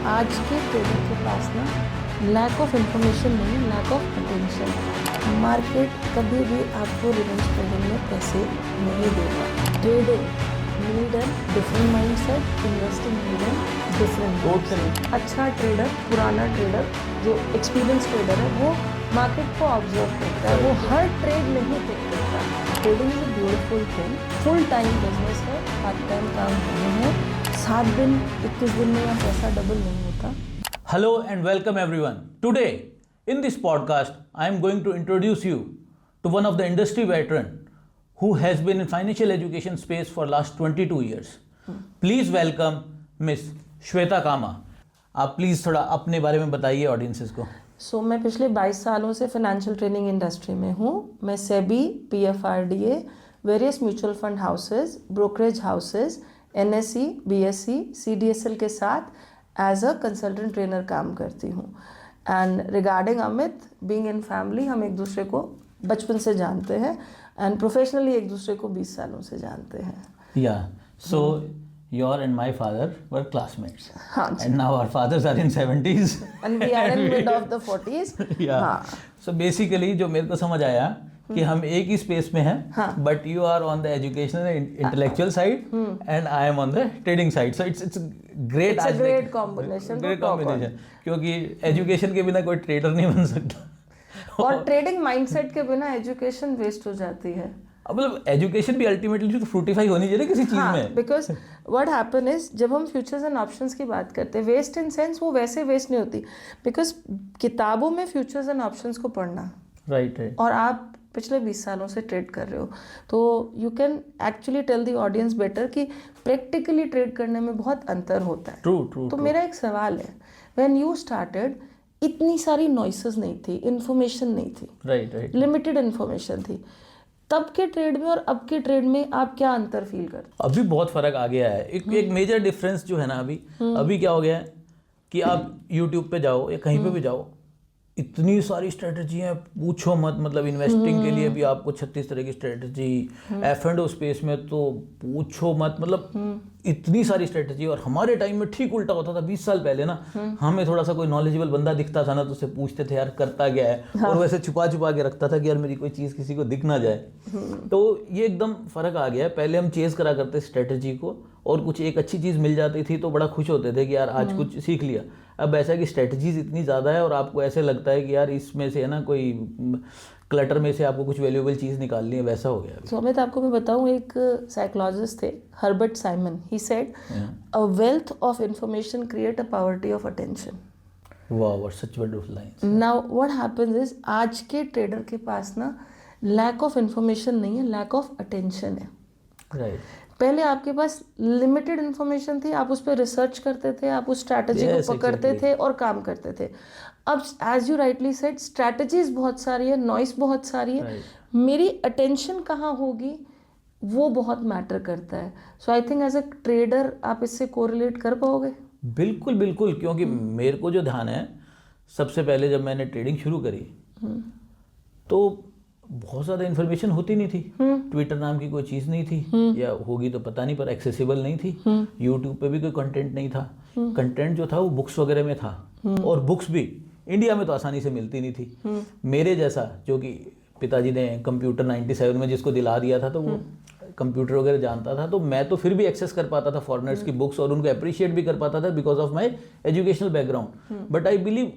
आज के ट्रेडर के पास ना लैक ऑफ इन्फॉर्मेशन नहीं, लैक ऑफ अटेंशन। मार्केट कभी भी आपको रिवेंज ट्रेडिंग में पैसे नहीं देगा। Trading need an different mindset, investing need an different. अच्छा ट्रेडर, पुराना ट्रेडर, जो एक्सपीरियंस ट्रेडर है, वो मार्केट को ऑब्जर्व करता है, वो हर ट्रेड नहीं पिक करता। Trading is a beautiful thing. Full time business है, पार्ट टाइम काम नहीं है। 7 दिन 21 दिन में यहाँ पैसा डबल नहीं होता। Hello and welcome everyone. Today in this podcast I am going to introduce you to one of the industry veteran who has been in financial education space for last 22 years. Please welcome Miss Shweta Kama. आप please थोड़ा अपने बारे में बताइए audiences को। मैं पिछले 22 सालों से फाइनेंशियल ट्रेनिंग इंडस्ट्री में हूँ। मैं SEBI, PFRDA, various mutual fund houses, brokerage houses, NSE, BSE, CDSL के साथ एज अ कंसल्टेंट ट्रेनर काम करती हूँ। And regarding Amit, being in family, हम एक दूसरे को बचपन से जानते हैं एंड प्रोफेशनली एक दूसरे को 20 सालों से जानते हैं। Yeah, so your and my father were classmates. हाँ, and now our fathers are in 70s. And we are in mid of the 40s. Yeah. हाँ. So basically जो मेरे को समझ आया कि हम एक ही स्पेस में हैं, but you are on the educational intellectual side and I am on the trading side. So it's great combination, क्योंकि एजुकेशन के बिना कोई ट्रेडर नहीं बन सकता और ट्रेडिंग माइंडसेट के बिना एजुकेशन वेस्ट हो जाती है। मतलब एजुकेशन भी अल्टीमेटली तो फ्रूटिफाई होनी चाहिए किसी चीज में। बिकॉज व्हाट हैपन इज, जब हम फ्यूचर्स एंड ऑप्शंस की बात करते हैं, वेस्ट इन सेंस वो वैसे वेस्ट नहीं होती, बिकॉज किताबों में फ्यूचर्स एंड ऑप्शंस को पढ़ना राइट और आप पिछले 20 सालों से ट्रेड कर रहे हो, तो you can actually tell the audience better कि प्रैक्टिकली ट्रेड करने में बहुत अंतर होता है। ट्रू। तो मेरा एक सवाल है, व्हेन यू स्टार्टेड इतनी सारी नॉइसेस नहीं थी, इन्फॉर्मेशन नहीं थी, राइट, लिमिटेड इन्फॉर्मेशन थी, तब के ट्रेड में और अब के ट्रेड में आप क्या अंतर फील करते? अभी बहुत फर्क आ गया है। एक मेजर डिफरेंस जो है ना अभी क्या हो गया है कि आप यूट्यूब पे जाओ या कहीं पे भी जाओ, इतनी सारी स्ट्रेटजी है, पूछो मत। मतलब इन्वेस्टिंग के लिए भी आपको 36 तरह की स्ट्रेटजी, F&O स्पेस में तो पूछो मत। मतलब इतनी सारी स्ट्रेटजी। और हमारे टाइम में ठीक उल्टा होता था। 20 साल पहले ना हमें थोड़ा सा कोई नॉलेजेबल बंदा दिखता था ना तो उससे पूछते थे यार करता क्या है, और वैसे छुपा के रखता था कि यार मेरी कोई चीज़ किसी को दिख ना जाए। तो ये एकदम फर्क आ गया है। पहले हम चेज करा करते स्ट्रेटजी को, और कुछ एक अच्छी चीज़ मिल जाती थी तो बड़ा खुश होते थे कि यार आज कुछ सीख लिया। अब ऐसा है कि स्ट्रेटजीज इतनी ज़्यादा है और आपको ऐसे लगता है कि यार इसमें से है ना कोई क्लटर में से आपको कुछ वैल्यूएबल चीज़ निकालनी है, वैसा हो गया। तो अमित, आपको मैं बताऊं, एक साइकोलॉजिस्ट थे Herbert Simon, he said a wealth of information create a poverty of attention. वाह, what such wonderful lines. Now what happens is, आज के ट्रेडर के पास ना लैक ऑफ इंफॉर्मेशन नहीं है, लैक ऑफ अटेंशन है। राइट। पहले आपके पास लिमिटेड इन्फॉर्मेशन थी, आप उस पर रिसर्च करते थे, आप उस स्ट्रैटेजी को पकड़ते थे और काम करते थे। अब as you rightly said, strategies बहुत सारी है, नॉइस बहुत सारी है, मेरी अटेंशन कहाँ होगी वो बहुत मैटर करता है। So I think as a trader आप इससे कोरिलेट कर पाओगे? बिल्कुल, क्योंकि मेरे को जो ध्यान है, सबसे पहले जब मैंने ट्रेडिंग शुरू करी तो बहुत ज़्यादा इन्फॉर्मेशन होती नहीं थी। ट्विटर नाम की कोई चीज़ नहीं थी, या होगी तो पता नहीं, पर एक्सेसिबल नहीं थी। यूट्यूब पे भी कोई कंटेंट नहीं था। कंटेंट जो था वो बुक्स वगैरह में था, और बुक्स भी इंडिया में तो आसानी से मिलती नहीं थी। मेरे जैसा, जो कि पिताजी ने कंप्यूटर 97 में जिसको दिला दिया था, तो वो कंप्यूटर वगैरह जानता था, तो मैं तो फिर भी एक्सेस कर पाता था फॉरेनर्स की बुक्स और उनको अप्रिशिएट भी कर पाता था because of my educational background. But I believe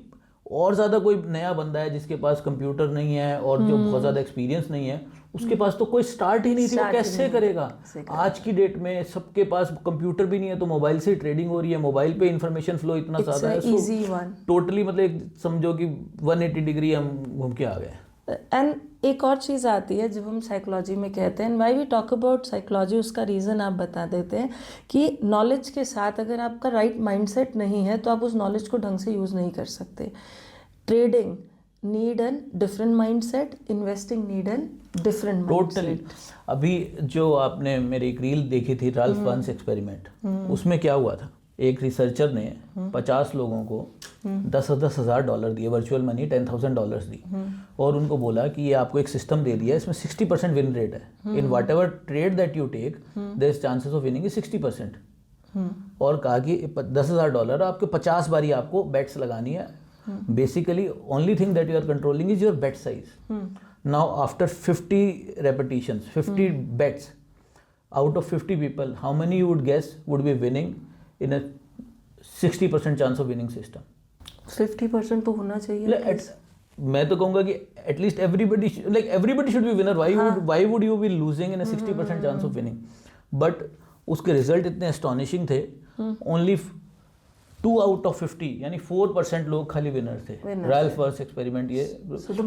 और ज़्यादा कोई नया बंदा है जिसके पास कंप्यूटर नहीं है और जो बहुत ज़्यादा एक्सपीरियंस नहीं है, उसके पास तो कोई स्टार्ट ही नहीं थी, वो कैसे करेगा? आज की डेट में सबके पास कंप्यूटर भी नहीं है, तो मोबाइल से ट्रेडिंग हो रही है, मोबाइल पे इंफॉर्मेशन फ्लो इतना ज़्यादा है, टोटली मतलब समझो कि 180 डिग्री हम घूम के आ गए। एंड एक और चीज़ आती है जब हम साइकोलॉजी में कहते हैं, why we talk about psychology, उसका रीज़न आप बता देते हैं कि नॉलेज के साथ अगर आपका राइट माइंडसेट नहीं है तो आप उस नॉलेज को ढंग से यूज़ नहीं कर सकते। Trading need an different mindset, investing need an different totally. अभी जो आपने मेरी एक रील देखी थी, राल्फ वंस एक्सपेरिमेंट, उसमें क्या हुआ था, एक रिसर्चर ने 50 लोगों को $10,000 दिए, वर्चुअल मनी $10,000 दी, और उनको बोला कि ये आपको एक सिस्टम दे दिया है, इसमें 60% विन रेट है। In whatever trade that you take, there is chances of winning is 60%। और कहा कि $10,000 आपके 50 बारी आपको बेट्स लगानी है. Basically only thing that you are controlling is your bet size. Now after 50 repetitions, 50 bets, out of 50 people, how many you would guess would be winning in a 60% chance of winning system? 50% तो होना चाहिए. मैं तो कहूँगा कि at least everybody should be winner. Why would you be losing in a 60% chance of winning? But उसके result इतने astonishing थे. ओनली 2 out of 50 यानी 4% लोग खाली विनर थे. रैल्फ वर्स एक्सपेरिमेंट ये.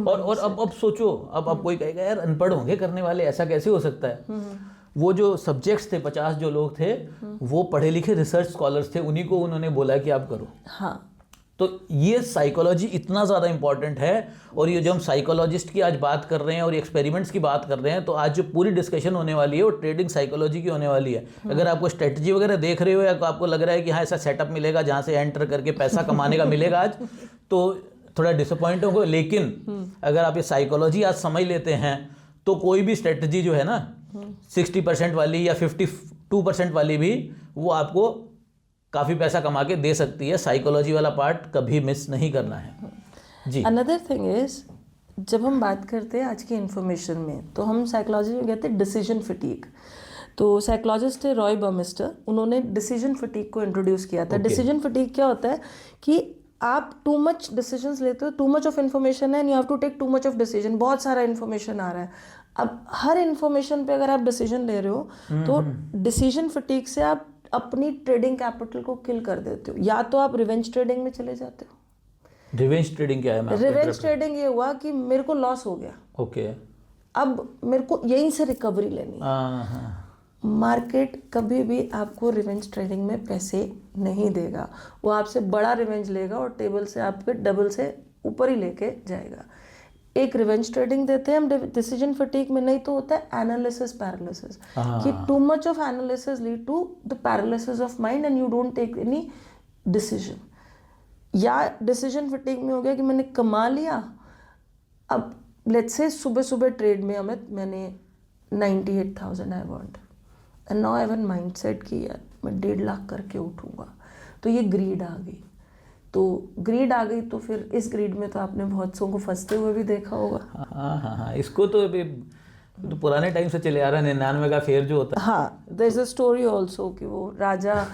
और अब सोचो, अब कोई कहेगा यार अनपढ़ होंगे करने वाले, ऐसा कैसे हो सकता है. वो जो सब्जेक्ट्स थे 50 जो लोग थे वो पढ़े लिखे रिसर्च स्कॉलर्स थे, उन्हीं को उन्होंने बोला कि आप करो. हाँ. तो ये साइकोलॉजी इतना ज़्यादा इंपॉर्टेंट है. और ये जो हम साइकोलॉजिस्ट की आज बात कर रहे हैं और एक्सपेरिमेंट्स की बात कर रहे हैं, तो आज जो पूरी डिस्कशन होने वाली है वो ट्रेडिंग साइकोलॉजी की होने वाली है. अगर आपको स्ट्रेटजी वगैरह देख रहे हो या आपको लग रहा है कि हाँ ऐसा सेटअप मिलेगा जहाँ से एंटर करके पैसा कमाने का मिलेगा आज, तो थोड़ा डिसअपॉइंट होगा. लेकिन अगर आप ये साइकोलॉजी आज समझ लेते हैं तो कोई भी स्ट्रेटजी जो है ना 60% वाली या 52% वाली भी, वो आपको काफ़ी पैसा कमा के दे सकती है. साइकोलॉजी वाला पार्ट कभी मिस नहीं करना है जी. अनदर थिंग इज, जब हम बात करते हैं आज की इन्फॉर्मेशन में, तो हम साइकोलॉजी में कहते हैं डिसीजन फटीग. तो साइकोलॉजिस्ट है रॉय बर्मिस्टर, उन्होंने डिसीजन फटीग को इंट्रोड्यूस किया था. डिसीजन फटीग क्या होता है कि आप टू मच डिसीजंस लेते हो, टू मच ऑफ इन्फॉर्मेशन है and you have to take too much of decision. बहुत सारा इन्फॉर्मेशन आ रहा है. अब हर इन्फॉर्मेशन पे अगर आप डिसीजन ले रहे हो तो डिसीजन फटीग से आप अपनी ट्रेडिंग कैपिटल को किल कर देते हो. या तो आप रिवेंज ट्रेडिंग में चले जाते हो. रिवेंज ट्रेडिंग क्या है? रिवेंज ट्रेडिंग ये हुआ कि मेरे को लॉस हो गया, ओके, अब मेरे को यहीं से रिकवरी लेनी है. मार्केट कभी भी आपको रिवेंज ट्रेडिंग में पैसे नहीं देगा. वो आपसे बड़ा रिवेंज लेगा और टेबल से आपके डबल से ऊपर ही लेके जाएगा. एक रिवेंज ट्रेडिंग देते हैं हम डिसीजन फटीग में. नहीं तो होता है एनालिसिस पैरालिसिस, कि too much of analysis lead to the paralysis of mind and you don't take any decision. या डिसीजन फटीग में हो गया कि मैंने कमा लिया, अब लेट्स से सुबह सुबह ट्रेड में अमित मैंने 98,000 I want and now I have N mindset कि यार मैं 1.5 लाख करके उठूंगा. तो ये ग्रीड आ गई. तो ग्रीड आ गई तो फिर इस ग्रीड में तो आपने बहुत सौ को फंसते हुए भी देखा होगा. हाँ, इसको तो अभी तो पुराने टाइम से चले आ रहा है. 99 का फेयर जो होता है. हाँ, there is a story also कि वो राजा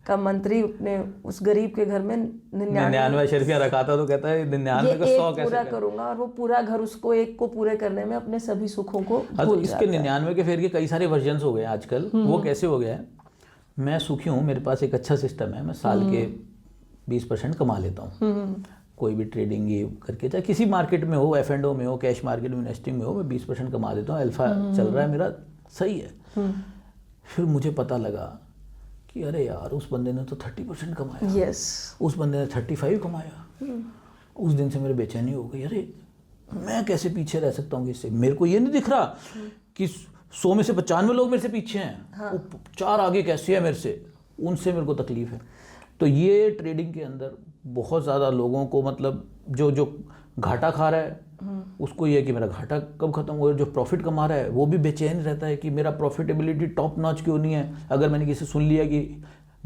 का मंत्री अपने उस गरीब के घर में 99 शर्फियाँ रखा था, तो कहता है 99 का 100 कैसे पूरा करूंगा, और वो पूरा घर उसको एक को पूरे करने में अपने सभी सुखों को तो इसके 99 के फेयर के कई सारे वर्जन्स हो गए आजकल. वो कैसे हो गया है, मैं सुखी हूँ, मेरे पास एक अच्छा सिस्टम है, मैं साल के 20% कमा लेता हूँ. कोई भी ट्रेडिंग ये करके, चाहे किसी मार्केट में हो, F&O में हो, कैश मार्केट में इन्वेस्टिंग में हो, मैं 20% कमा लेता हूँ. अल्फा चल रहा है मेरा, सही है. फिर मुझे पता लगा कि अरे यार उस बंदे ने तो 30% कमाया. यस. उस बंदे ने 35 कमाया. उस दिन से मेरे बेचैनी हो गई, अरे मैं कैसे पीछे रह सकता हूँ इससे. मेरे को ये नहीं दिख रहा कि 100 में से 95 लोग मेरे से पीछे हैं. हाँ. वो 4 आगे कैसे है मेरे से, उनसे मेरे को तकलीफ है. तो ये ट्रेडिंग के अंदर बहुत ज़्यादा लोगों को, मतलब जो घाटा खा रहा है उसको ये है कि मेरा घाटा कब खत्म हो. जो प्रॉफिट कमा रहा है वो भी बेचैन रहता है कि मेरा प्रॉफिटेबिलिटी टॉप नॉच क्यों नहीं है. अगर मैंने किसी सुन लिया कि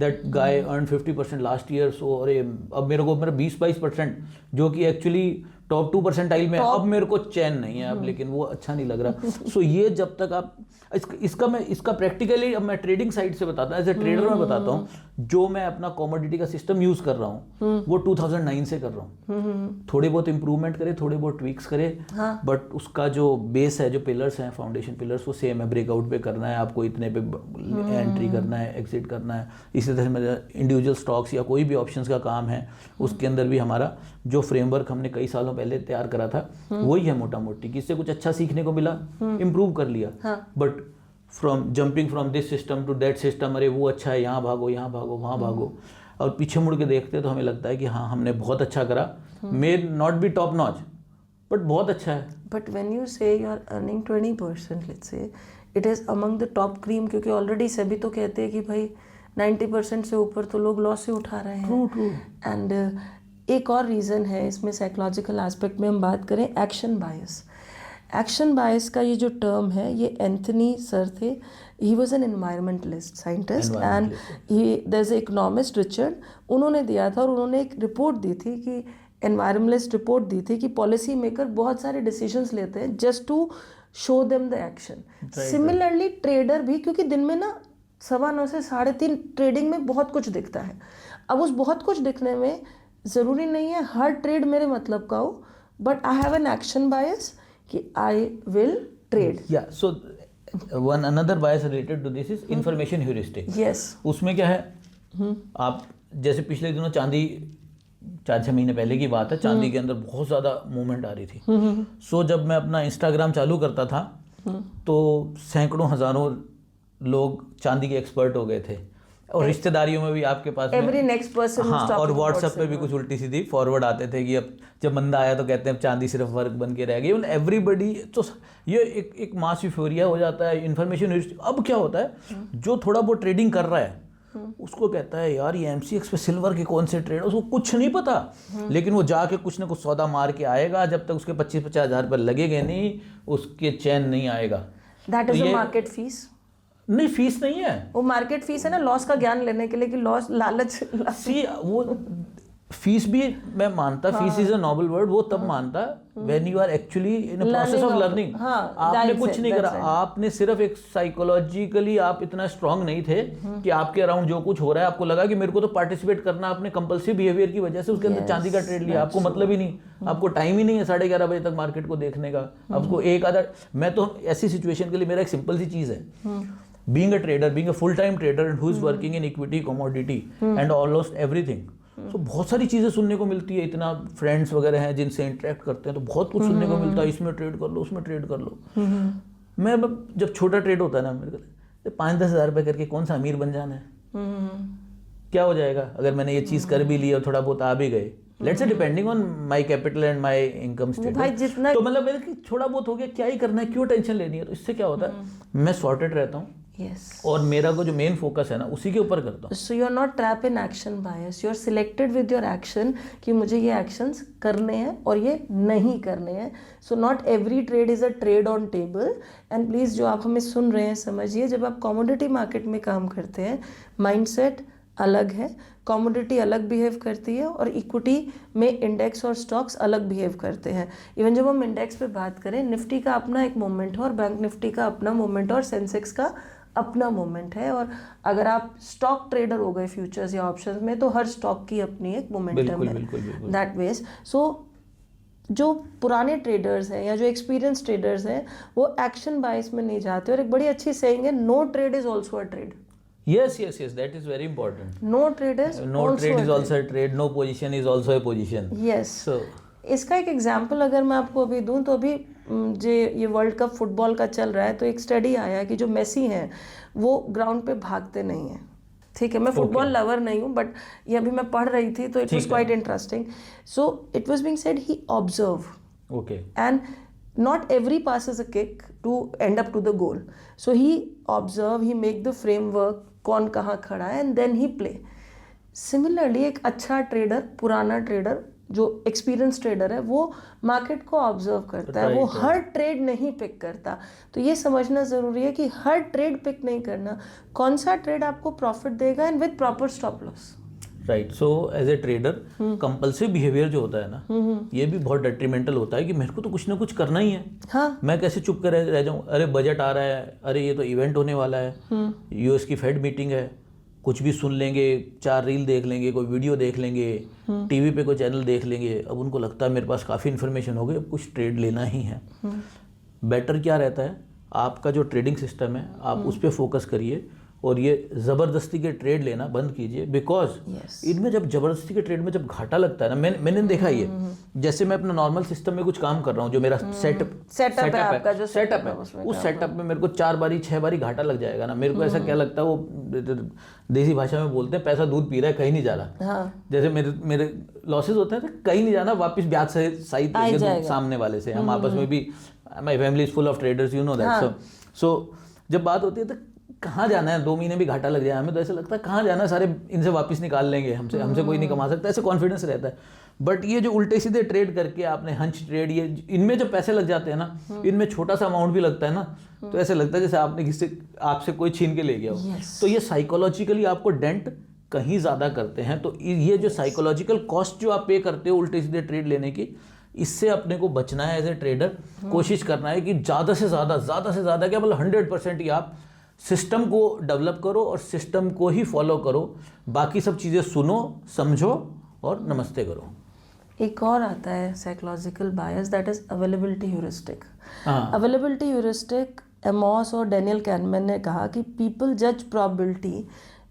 that guy earn 50% last year, so अरे अब मेरे को मेरा 20-22% जो कि एक्चुअली टॉप 2% में, अब मेरे को चैन नहीं है अब, लेकिन वो अच्छा नहीं लग रहा. सो ये जब तक आप इसका प्रैक्टिकली, अब मैं ट्रेडिंग साइड से बताता हूँ, एज ए ट्रेडर मैं बताता हूँ, जो मैं अपना कमोडिटी का सिस्टम यूज कर रहा हूँ वो 2009 से कर रहा हूँ. थोड़े बहुत इंप्रूवमेंट करे, थोड़े बहुत ट्वीक्स करे, बट उसका जो बेस है, जो पिलर्स हैं, फाउंडेशन पिलर्स, वो सेम है. ब्रेकआउट पे करना है आपको, इतने पे एंट्री करना है, एग्जिट करना है. इसी तरह मेरा इंडिविजुअल स्टॉक्स या कोई भी ऑप्शंस का काम है, उसके अंदर भी हमारा जो फ्रेमवर्क हमने कई सालों पहले तैयार करा था वही है मोटा मोटी. किससे कुछ अच्छा सीखने को मिला, इम्प्रूव कर लिया. But jumping from this system to that system, अरे वो अच्छा है, यहाँ भागो, यहाँ भागो, वहाँ भागो, और पीछे मुड़ के देखते तो हमें लगता है कि हाँ हमने बहुत अच्छा करा. May not be top notch but बहुत अच्छा है. But when you say you are earning 20%, let's say it is among the top cream, क्योंकि ऑलरेडी सभी तो कहते हैं कि भाई 90% से ऊपर तो लोग लॉस से उठा रहे हैं. ट्रू. एंड एक और रीज़न है इसमें, साइकोलॉजिकल एस्पेक्ट में हम बात करें, एक्शन बायस. एक्शन बायस का ये जो टर्म है, ये एंथनी सर थे, he was an environmentalist scientist and there is economist Richard, उन्होंने दिया था और उन्होंने एक रिपोर्ट दी थी कि एनवायरमेंटलिस्ट रिपोर्ट दी थी कि पॉलिसी मेकर बहुत सारे डिसीजंस लेते हैं just to show them the action. Similarly trader भी, क्योंकि दिन में ना 9:15 से 3:30 ट्रेडिंग में बहुत कुछ दिखता है। अब उस बहुत कुछ दिखने में ज़रूरी नहीं है हर ट्रेड मेरे मतलब का हो, but I have an action bias कि I will trade. Yeah so one another bias related to this is information heuristic. Yes, उसमें क्या है, आप जैसे पिछले दिनों चांदी 4-6 महीने पहले की बात है, चांदी के अंदर बहुत ज़्यादा मूवमेंट आ रही थी। सो जब मैं अपना इंस्टाग्राम चालू करता था तो सैकड़ों हज़ारों लोग चांदी के एक्सपर्ट हो गए थे, और रिश्तेदारियों में भी आपके पास एवरी नेक्स्ट पर्सन। हाँ, और व्हाट्सएप पे भी कुछ उल्टी सीधी फॉरवर्ड आते थे कि अब जब मंदा आया तो कहते हैं अब चांदी सिर्फ वर्क बन के रह गई। एवरीबडी, तो ये एक मास यूफोरिया हो जाता है, इन्फॉर्मेशन। अब क्या होता है, जो थोड़ा बहुत ट्रेडिंग कर रहा है उसको कहता है यार ये MCX पे सिल्वर के कौन से ट्रेड, उसको कुछ नहीं पता, लेकिन वो जाके कुछ ना कुछ सौदा मार के आएगा। जब तक उसके 25-50 हज़ार पर लगेंगे नहीं, उसके चैन नहीं आएगा। That is a market fees. नहीं, फीस नहीं है वो, मार्केट फीस है ना लॉस का ज्ञान लेने के लिए, कि लॉस लालच। सी वो फीस भी मैं मानता, fees is a noble word, वो तब मानता when you are actually in a process of learning. आपने कुछ नहीं करा, आपने सिर्फ एक साइकोलॉजिकली आप इतना स्ट्रांग नहीं थे कि आपके अराउंड जो कुछ हो रहा है आपको लगा कि मेरे को तो पार्टिसिपेट करना, आपने कंपल्सिव बिहेवियर की वजह से उसके अंदर चांदी का ट्रेड लिया। आपको मतलब ही नहीं, आपको टाइम ही नहीं है 11:30 बजे तक मार्केट को देखने का। आपको एक आधा, मैं तो ऐसी सिचुएशन के लिए मेरा एक सिंपल सी चीज है, being a trader, being a full-time trader who is working in equity, commodity and almost everything, so बहुत सारी चीज़ें सुनने को मिलती है। इतना फ्रेंड्स वगैरह हैं जिनसे इंटरेक्ट करते हैं तो बहुत कुछ सुनने को मिलता है, इसमें ट्रेड कर लो, उसमें ट्रेड कर लो। मैं जब छोटा ट्रेड होता है ना, मेरे को 5-10 हज़ार रुपये करके कौन सा अमीर बन जाना है, क्या हो जाएगा अगर मैंने ये चीज़ कर भी ली और थोड़ा बहुत आ भी गए। Let's say depending on my capital and my income status, तो मतलब मेरे को थोड़ा बहुत हो गया, क्या ही करना है, क्यों टेंशन लेनी है। तो इससे क्या होता है, मैं सॉर्टेड रहता हूँ। Yes. और मेरा को जो मेन फोकस है ना उसी के ऊपर करता हूँ। So you are not trap in action bias, you are selected with your action कि मुझे ये एक्शंस करने हैं और ये नहीं करने हैं। So not every trade is a trade on table. And please जो आप हमें सुन रहे हैं समझिए, जब आप कमोडिटी मार्केट में काम करते हैं माइंडसेट अलग है, कमोडिटी अलग बिहेव करती है और इक्विटी में इंडेक्स और स्टॉक्स अलग बिहेव करते हैं। इवन जब हम इंडेक्स पे बात करें, निफ्टी का अपना एक मोमेंट है और बैंक निफ्टी का अपना मोमेंट है और सेंसेक्स का अपना मोमेंट है। और अगर आप स्टॉक ट्रेडर हो गए फ्यूचर्स या ऑप्शंस में, तो हर स्टॉक की अपनी एक मोमेंटम है दैट वेज। सो जो पुराने ट्रेडर्स हैं या जो एक्सपीरियंस ट्रेडर्स हैं वो एक्शन बायस में नहीं जाते। और एक बड़ी अच्छी सेइंग है, no trade is also a trade. Yes, that is very important. No trade is also a trade. No position is also a position. Yes. So इसका एक एग्जाम्पल अगर मैं आपको अभी दूं, तो अभी ये वर्ल्ड कप फुटबॉल का चल रहा है, तो एक स्टडी आया कि जो मेसी हैं वो ग्राउंड पे भागते नहीं हैं। ठीक है, मैं फुटबॉल लवर नहीं हूँ, बट ये अभी मैं पढ़ रही थी तो it was quite interesting. So it was being said he observe, okay, and not every pass is a kick to end up to the goal. So he observe, he make the framework, कौन कहाँ खड़ा है, and then he play. Similarly एक अच्छा trader, पुराना trader, जो experience trader है, वो मार्केट को ऑब्जर्व करता है, वो हर ट्रेड नहीं पिक करता। तो ये समझना ज़रूरी है कि हर ट्रेड पिक नहीं करना, कौन सा ट्रेड आपको प्रॉफिट देगा and with proper stop loss. Right. So as a trader compulsive behaviour जो होता है ना, ये भी बहुत डेट्रीमेंटल होता है कि मेरे को तो कुछ ना कुछ करना ही है। हाँ। मैं कैसे चुप कर रह जाऊँ, अरे बजट आ रहा है, अरे ये तो इवेंट होने वाला है, US की फेड मीटिंग है, कुछ भी सुन लेंगे, 4 रील देख लेंगे, कोई वीडियो देख लेंगे, टीवी पे कोई चैनल देख लेंगे। अब उनको लगता है मेरे पास काफ़ी इन्फॉर्मेशन हो गई, अब कुछ ट्रेड लेना ही है। बेटर क्या रहता है, आपका जो ट्रेडिंग सिस्टम है आप उस पर फोकस करिए और ये ज़बरदस्ती के ट्रेड लेना बंद कीजिए। बिकॉज इनमें जब ज़बरदस्ती के ट्रेड में जब घाटा लगता है ना, मैंने देखा ये, जैसे मैं अपना नॉर्मल सिस्टम में कुछ काम कर रहा हूँ, जो मेरा सेटअप है, उस सेटअप में मेरे को 4 बारी 6 बारी घाटा लग जाएगा ना। मेरे को ऐसा क्या लगता है, वो देसी भाषा में बोलते हैं पैसा दूध पी रहा है, कहीं नहीं जा रहा। जैसे मेरे लॉसेज होते हैं तो कहीं नहीं जाना, वापस ब्याज से सही सामने वाले से। हम आपस में भी, my family is full of traders, you know that. So जब बात होती है तो कहाँ जाना है, 2 महीने भी घाटा लग जाए हमें तो ऐसा लगता है कहाँ जाना है, सारे इनसे वापस निकाल लेंगे, हमसे कोई नहीं कमा सकता, ऐसे कॉन्फिडेंस रहता है। बट ये जो उल्टे सीधे ट्रेड करके आपने हंच ट्रेड, ये इनमें जब पैसे लग जाते हैं ना, इनमें छोटा सा अमाउंट भी लगता है ना, तो ऐसे लगता है जैसे आपने आपसे कोई छीन के ले गया हो। तो ये साइकोलॉजिकली आपको डेंट कहीं ज़्यादा करते हैं। तो ये जो साइकोलॉजिकल कॉस्ट जो आप पे करते हो उल्टे सीधे ट्रेड लेने की, इससे अपने को बचना है एज ए ट्रेडर। कोशिश करना है कि ज़्यादा से ज़्यादा क्या मतलब 100% ही आप सिस्टम को डेवलप करो और सिस्टम को ही फॉलो करो, बाकी सब चीज़ें सुनो, समझो और नमस्ते करो। एक और आता है psychological bias, that is availability heuristic. Availability heuristic, Amos और डेनियल कैनमैन ने कहा कि पीपल जज probability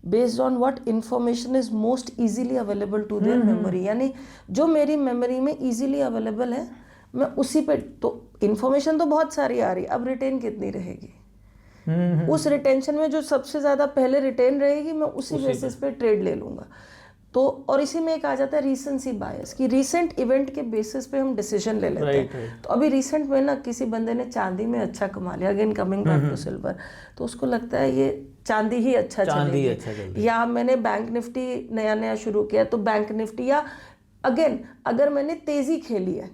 based on what information is most easily available to their memory. यानी जो मेरी मेमोरी में इजीली अवेलेबल है मैं उसी पे, तो इंफॉर्मेशन तो बहुत सारी आ रही है, अब रिटेन कितनी रहेगी, उस रिटेंशन में जो सबसे ज़्यादा पहले रिटेन रहेगी मैं उसी बेसिस पे ट्रेड ले लूँगा। तो और इसी में एक आ जाता है रीसेंसी बायस कि रीसेंट इवेंट के बेसिस पे हम डिसीजन ले लेते हैं। तो अभी रिसेंट में ना किसी बंदे ने चांदी में अच्छा कमा लिया, again coming back to silver, तो उसको लगता है ये चांदी ही अच्छा चलेगी। या मैंने बैंक निफ्टी नया शुरू किया तो बैंक निफ्टी, या अगेन अगर मैंने तेज़ी खेली है,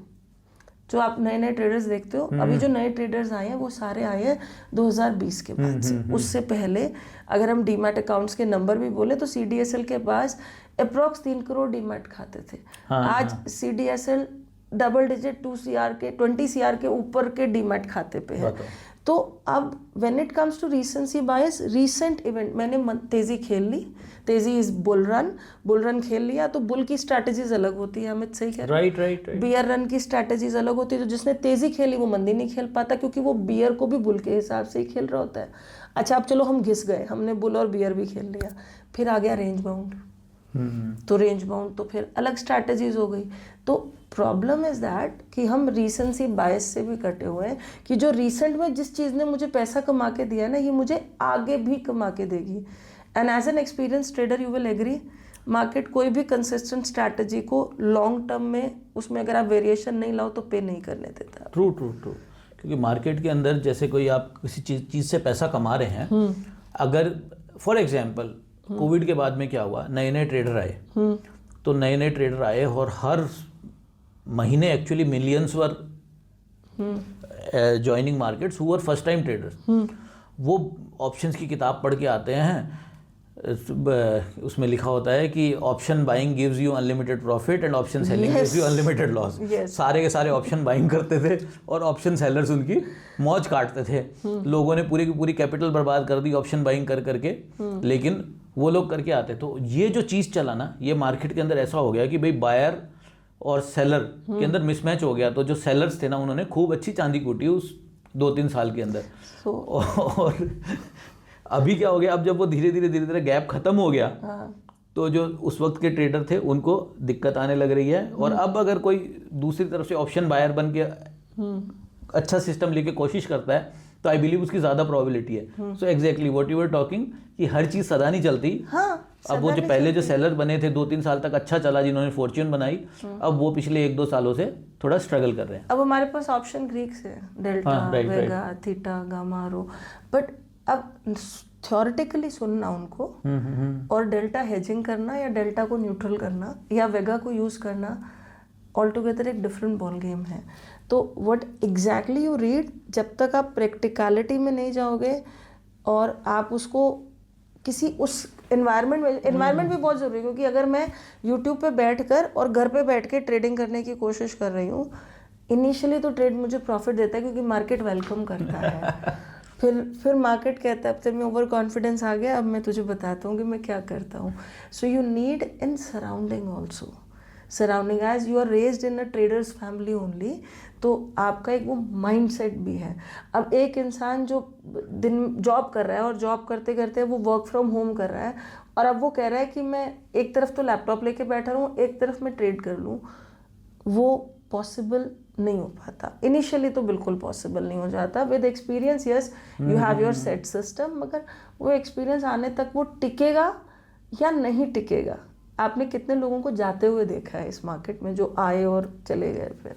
जो आप नए नए ट्रेडर्स देखते हो, अभी जो नए ट्रेडर्स आए हैं वो सारे आए हैं 2020 के बाद से। उससे पहले अगर हम डीमैट अकाउंट्स के नंबर भी बोले तो CDSL के पास अप्रॉक्स 3 करोड़ डीमैट खाते थे। आज CDSL डबल डिजिट 20 CR के ऊपर के डीमैट खाते पे है। तो अब when it comes to recency bias, recent event, मैंने तेज़ी खेल ली, तेज़ी इज बुल रन खेल लिया, तो बुल की स्ट्रैटेजीज अलग होती है, अमित सही कह रहे हैं, राइट। बियर रन की स्ट्रैटेजीज अलग होती है, तो जिसने तेज़ी खेली वो मंदी नहीं खेल पाता क्योंकि वो बियर को भी बुल के हिसाब से ही खेल रहा होता है। अच्छा अब चलो हम घिस गए, हमने बुल और बियर भी खेल लिया, फिर आ गया रेंज बाउंड, तो रेंज बाउंड तो फिर अलग स्ट्रैटेजीज हो गई। तो प्रॉब्लम इज दैट कि हम रीसेंसी बायस से भी कटे हुए हैं कि जो रिसेंट में जिस चीज़ ने मुझे पैसा कमा के दिया है ना, ये मुझे आगे भी कमा के देगी। And as an experience trader you will agree, market कोई भी कंसिस्टेंट स्ट्रैटेजी को लॉन्ग टर्म में उसमें अगर आप वेरिएशन नहीं लाओ तो पे नहीं करने देता। ट्रू क्योंकि मार्केट के अंदर जैसे कोई आप किसी चीज़ से पैसा कमा रहे हैं, अगर फॉर एग्जाम्पल कोविड के बाद में क्या हुआ, नए ट्रेडर आए, तो नए ट्रेडर आए और हर महीने actually millions were joining markets who were first time traders. वो ऑप्शंस की किताब पढ़ के आते हैं, उसमें लिखा होता है कि option buying gives you unlimited profit and option selling gives you unlimited loss. सारे के सारे ऑप्शन बाइंग करते थे और ऑप्शन सेलर्स उनकी मौज काटते थे। लोगों ने पूरी की पूरी कैपिटल बर्बाद कर दी ऑप्शन बाइंग कर करके, लेकिन वो लोग करके आते। तो ये जो चीज़ चला ना, ये मार्केट के अंदर ऐसा हो गया कि भाई बायर और सेलर के अंदर मिसमैच हो गया। तो जो सेलर्स थे ना, उन्होंने खूब अच्छी चांदी कूटी उस 2-3 साल के अंदर। और अभी क्या हो गया, अब जब वो धीरे धीरे गैप खत्म हो गया, तो जो उस वक्त के ट्रेडर थे उनको दिक्कत आने लग रही है। और अब अगर कोई दूसरी तरफ से ऑप्शन बायर बन के अच्छा सिस्टम लेके कोशिश करता है तो आई बिलीव उसकी ज़्यादा प्रोबेबिलिटी है। So exactly what you were talking कि हर चीज़ सदा नहीं चलती। अब वो जो पहले जो सेलर बने थे 2-3 साल तक अच्छा चला, जिन्होंने फॉर्च्यून बनाई, अब वो पिछले 1-2 सालों से थोड़ा स्ट्रगल कर रहे हैं। अब हमारे पास ऑप्शन ग्रीक्स है, delta, vega, theta, gamma, rho, but अब थ्योरेटिकली सुनना उनको और डेल्टा हेजिंग करना या डेल्टा को न्यूट्रल करना या वेगा को यूज़ करना ऑल टुगेदर एक डिफरेंट बॉल गेम है। तो व्हाट एग्जैक्टली यू रीड, जब तक आप प्रैक्टिकलिटी में नहीं जाओगे और आप उसको किसी उस एनवायरनमेंट भी बहुत ज़रूरी है। क्योंकि अगर मैं यूट्यूब पे बैठकर और घर पे बैठ के ट्रेडिंग करने की कोशिश कर रही हूँ, इनिशियली तो ट्रेड मुझे प्रॉफिट देता है क्योंकि मार्केट वेलकम करता है। फिर मार्केट कहता है अब तेरे में ओवर कॉन्फिडेंस आ गया, अब मैं तुझे बताता हूँ कि मैं क्या करता हूँ। So you need in surrounding also, surrounding as you are raised in a trader's family only, तो आपका एक वो माइंड सेट भी है। अब एक इंसान जो दिन जॉब कर रहा है और जॉब करते करते वो वर्क फ्रॉम होम कर रहा है और अब वो कह रहा है कि मैं एक तरफ तो लैपटॉप लेके बैठा रहूँ, एक तरफ मैं ट्रेड कर लूँ, वो पॉसिबल नहीं हो पाता। इनिशियली तो बिल्कुल पॉसिबल नहीं हो जाता। With experience yes you have your set system, मगर वो एक्सपीरियंस आने तक वो टिकेगा या नहीं टिकेगा। आपने कितने लोगों को जाते हुए देखा है इस मार्केट में जो आए और चले गए? फिर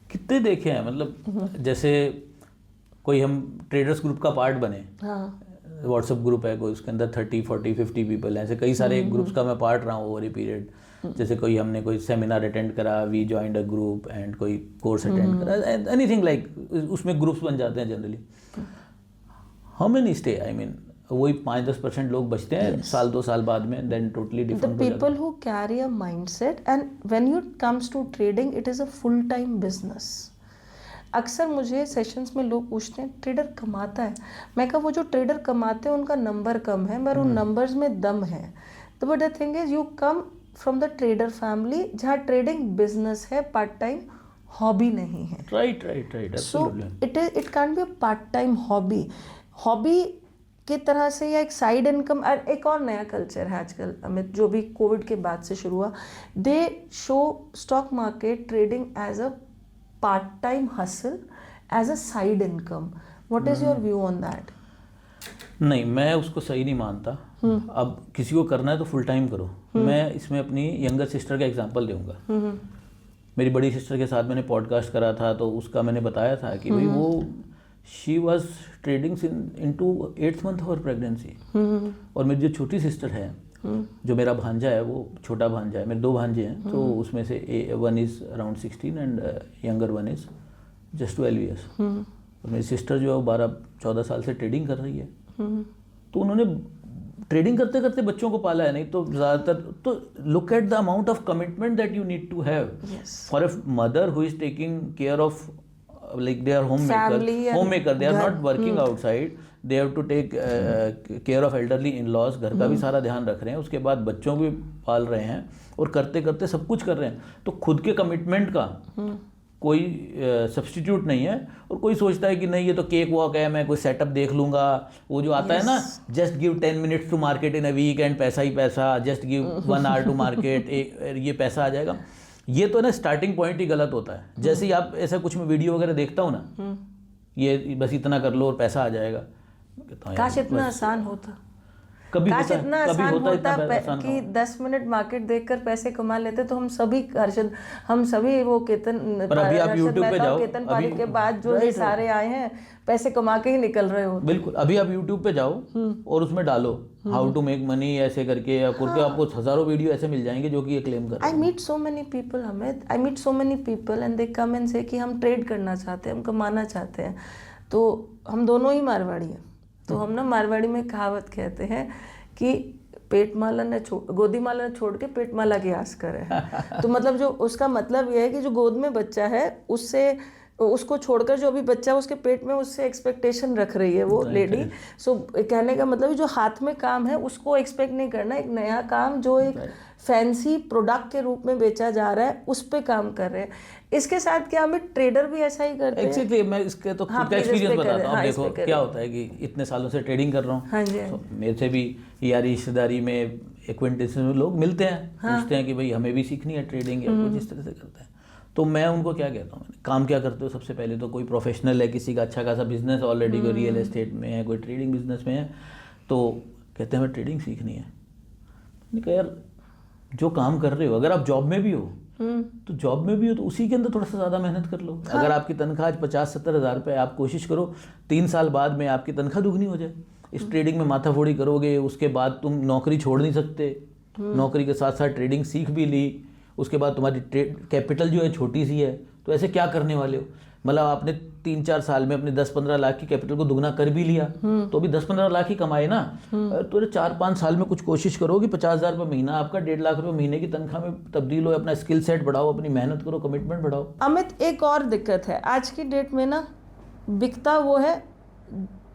कितने देखे हैं, मतलब जैसे कोई हम ट्रेडर्स ग्रुप का पार्ट बने, व्हाट्सएप ग्रुप है कोई, उसके अंदर 30, 40, 50 पीपल हैं, ऐसे कई सारे ग्रुप्स का मैं पार्ट रहा हूँ ओवर ए पीरियड। जैसे कोई हमने कोई सेमिनार अटेंड करा, we joined a group, and कोई कोर्स अटेंड करा, एनीथिंग लाइक, उसमें ग्रुप्स बन जाते हैं generally. How many stay, I mean वही 5-10% लोग बचते हैं साल 2 साल बाद में, देन टोटली The डिफरेंट हो जाता people who carry a mindset, and when it comes to trading, it is a full time business. अक्सर मुझे सेशंस में लोग पूछते हैं ट्रेडर कमाता है, मैं कहा वो जो ट्रेडर कमाते हैं उनका नंबर कम है, मगर उन नंबर्स में दम है। तो but the thing is you come from the trader family जहाँ ट्रेडिंग बिजनेस है, पार्ट टाइम हॉबी नहीं है। Right, so it can be a part time hobby की तरह से, या एक साइड इनकम। एक और नया कल्चर है आजकल अमित, जो भी कोविड के बाद से शुरू हुआ, they show stock market trading as a part time hustle, as a side income. What is your view on that? नहीं, मैं उसको सही नहीं मानता। अब किसी को करना है तो फुल टाइम करो। मैं इसमें अपनी यंगर सिस्टर का एग्जांपल दूंगा। मेरी बड़ी सिस्टर के साथ मैंने पॉडकास्ट करा था, तो उसका मैंने बताया था कि भाई वो she was trading into 8th month और प्रेगनेंसी। और मेरी जो छोटी सिस्टर है, जो मेरा भांजा है, वो छोटा भांजा है, मेरे 2 भांजे हैं, तो उसमें से one is around 16 and younger one is just 12 years। और मेरी सिस्टर जो है 12-14 साल से ट्रेडिंग कर रही है। तो उन्होंने ट्रेडिंग करते करते बच्चों को पाला है। नहीं तो ज़्यादातर तो look at the amount of commitment that you need to have for a mother who is taking care of, like they are homemaker, they are not working outside, they have to take care of elderly in-laws, घर का भी सारा ध्यान रख रहे हैं, उसके बाद बच्चों को भी पाल रहे हैं, और करते करते सब कुछ कर रहे हैं। तो खुद के कमिटमेंट का कोई सब्स्टिट्यूट नहीं है। और कोई सोचता है कि नहीं ये तो केक वॉक है, मैं कोई सेटअप देख लूँगा, वो जो आता है ना, just give 10 minutes to market in a week and पैसा ही पैसा, just give 1 hour to market, ये पैसा आ जाएगा। ये तो ना स्टार्टिंग पॉइंट ही गलत होता है। जैसे ही आप ऐसा कुछ में वीडियो वगैरह देखता हूँ ना, ये बस इतना कर लो और पैसा आ जाएगा, काश इतना आसान होता, कभी काश इतना आसान होता कि हो। 10 मिनट मार्केट देखकर पैसे कमा लेते, तो हम सभी वो केतन, पर अभी आप यूट्यूब पे जाओ, केतन पारी के बाद जो ये सारे आए हैं पैसे कमा के ही निकल रहे हो। बिल्कुल, अभी आप यूट्यूब पे जाओ और उसमें डालो हाउ टू मेक मनी ऐसे करके, या करके आपको हजारों वीडियो ऐसे मिल जाएंगे जो कि ये क्लेम कर रहे हैं। I meet so many people Amit, I meet so many people and they come and say कि हम ट्रेड करना चाहते हैं, हम कमाना चाहते हैं। तो हम दोनों ही मारवाड़ी हैं, तो हम ना मारवाड़ी में कहावत कहते हैं कि पेट माला ने गोदी माला ने छोड़ के पेट माला की आस करे। तो मतलब जो उसका मतलब ये है कि जो गोद में बच्चा है उसको छोड़कर जो अभी बच्चा उसके पेट में, उससे एक्सपेक्टेशन रख रही है वो लेडी। सो कहने का मतलब जो हाथ में काम है उसको एक्सपेक्ट नहीं करना, एक नया काम जो एक फैंसी प्रोडक्ट के रूप में बेचा जा रहा है उस पे काम कर रहे हैं। इसके साथ क्या हमें ट्रेडर भी ऐसा ही करते हैं? एक्चुअली मैं इसके तो खुद का एक्सपीरियंस बताता हूँ। देखो क्या होता है कि इतने सालों से ट्रेडिंग कर रहा हूँ। हाँ जी, मेरे से भी यारी रिश्तेदारी में एक्वेंटेंस में लोग मिलते हैं, पूछते हैं कि भाई हमें भी सीखनी है ट्रेडिंग, या कुछ इस तरह से करते हैं। तो मैं उनको क्या कहता हूँ, काम क्या करते हो? सबसे पहले तो कोई प्रोफेशनल है, किसी का अच्छा खासा बिजनेस ऑलरेडी, कोई रियल एस्टेट में है, कोई ट्रेडिंग बिजनेस में है, तो कहते हैं हमें ट्रेडिंग सीखनी है। मैंने कहा यार जो काम कर रहे हो, अगर आप जॉब में भी हो तो जॉब में भी हो तो उसी के अंदर थोड़ा सा ज़्यादा मेहनत कर लो। अगर आपकी तनख्वाह आज 50-70 हज़ार रुपये, आप कोशिश करो 3 साल बाद में आपकी तनख्वाह दुगनी हो जाए। इस ट्रेडिंग में माथाफोड़ी करोगे, उसके बाद तुम नौकरी छोड़ नहीं सकते, नौकरी के साथ साथ ट्रेडिंग सीख भी ली, उसके बाद तुम्हारी कैपिटल जो है छोटी सी है, तो ऐसे क्या करने वाले हो? मतलब आपने 3-4 साल में अपने 10-15 लाख की कैपिटल को दुगना कर भी लिया, तो अभी 10-15 लाख ही कमाए ना। तो 4-5 साल में कुछ कोशिश करो कि 50,000 रुपये महीना आपका 1.5 लाख रुपये महीने की तनख्वाह में तब्दील हो, अपना स्किल सेट बढ़ाओ, अपनी मेहनत करो, कमिटमेंट बढ़ाओ। अमित एक और दिक्कत है आज की डेट में ना, बिकता वो है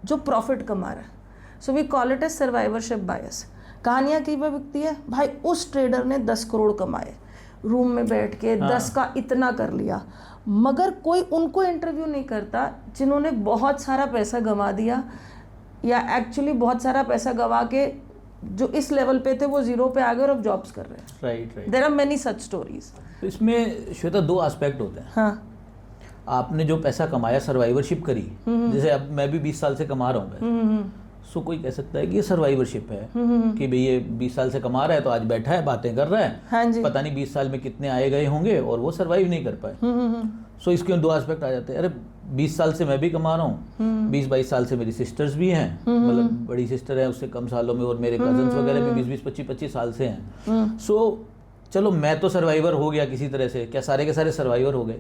जो प्रॉफिट कमा रहा है। So we call it as survivorship bias. कहानियाँ की वह बिकती है, भाई उस ट्रेडर ने 10 करोड़ कमाए, रूम में बैठ के 10 का इतना कर लिया, मगर कोई उनको इंटरव्यू नहीं करता जिन्होंने बहुत सारा पैसा गंवा दिया, या एक्चुअली बहुत सारा पैसा गंवा के जो इस लेवल पे थे वो जीरो पे आ गए और अब जॉब्स कर रहे हैं। Right. There are many such stories. इसमें श्वेता 2 एस्पेक्ट होते हैं। हाँ, आपने जो पैसा कमाया, सर्वाइवरशिप करी, जैसे अब मैं भी 20 साल से कमा रहा हूँ, सो कोई कह सकता है कि ये सर्वाइवरशिप है कि भाई ये 20 साल से कमा रहा है तो आज बैठा है बातें कर रहा है, हाँ जी। पता नहीं 20 साल में कितने आए गए होंगे और वो सर्वाइव नहीं कर पाए। सो इसके 2 एस्पेक्ट आ जाते हैं। अरे 20 साल से मैं भी कमा रहा हूँ, 20-22 साल से मेरी सिस्टर्स भी हैं, मतलब बड़ी सिस्टर है उससे कम सालों में, और मेरे कजन्स वगैरह भी 20-20 25-25 साल से हैं। सो चलो मैं तो सर्वाइवर हो गया किसी तरह से, क्या सारे के सारे सर्वाइवर हो गए?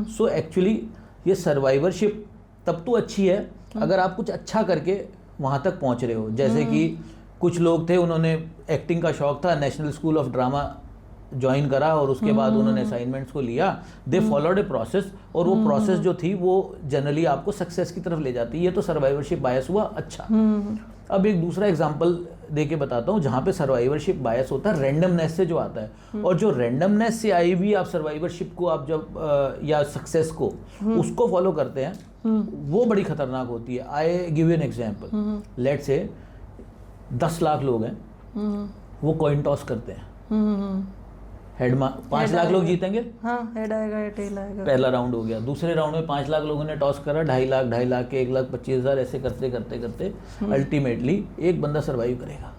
सो एक्चुअली ये सर्वाइवरशिप तब तो अच्छी है अगर आप कुछ अच्छा करके वहाँ तक पहुँच रहे हो। जैसे कि कुछ लोग थे, उन्होंने एक्टिंग का शौक था, national school of drama join करा और उसके बाद उन्होंने असाइनमेंट्स को लिया, दे फॉलोड ए प्रोसेस, और वो प्रोसेस जो थी वो जनरली आपको सक्सेस की तरफ ले जाती है। ये तो सर्वाइवरशिप बायस हुआ। अच्छा, अब एक दूसरा एग्जांपल दे के बताता हूँ जहाँ पे सर्वाइवरशिप बायस होता है रैंडमनेस से जो आता है। और जो रैंडमनेस से आई भी आप सर्वाइवरशिप को आप जब या सक्सेस को उसको फॉलो करते हैं वो बड़ी खतरनाक होती है। I give you an example, let say 10 lakh लोग हैं, वो कॉइन टॉस करते हैं, हेड 5 लाख लोग जीतेंगे, हाँ, हेड आएगा या टेल आएगा। पहला राउंड हो गया। दूसरे राउंड में 5 लाख लोगों ने टॉस करा, 2.5 लाख के 1,25,000 ऐसे करते करते करते अल्टीमेटली एक बंदा सर्वाइव करेगा।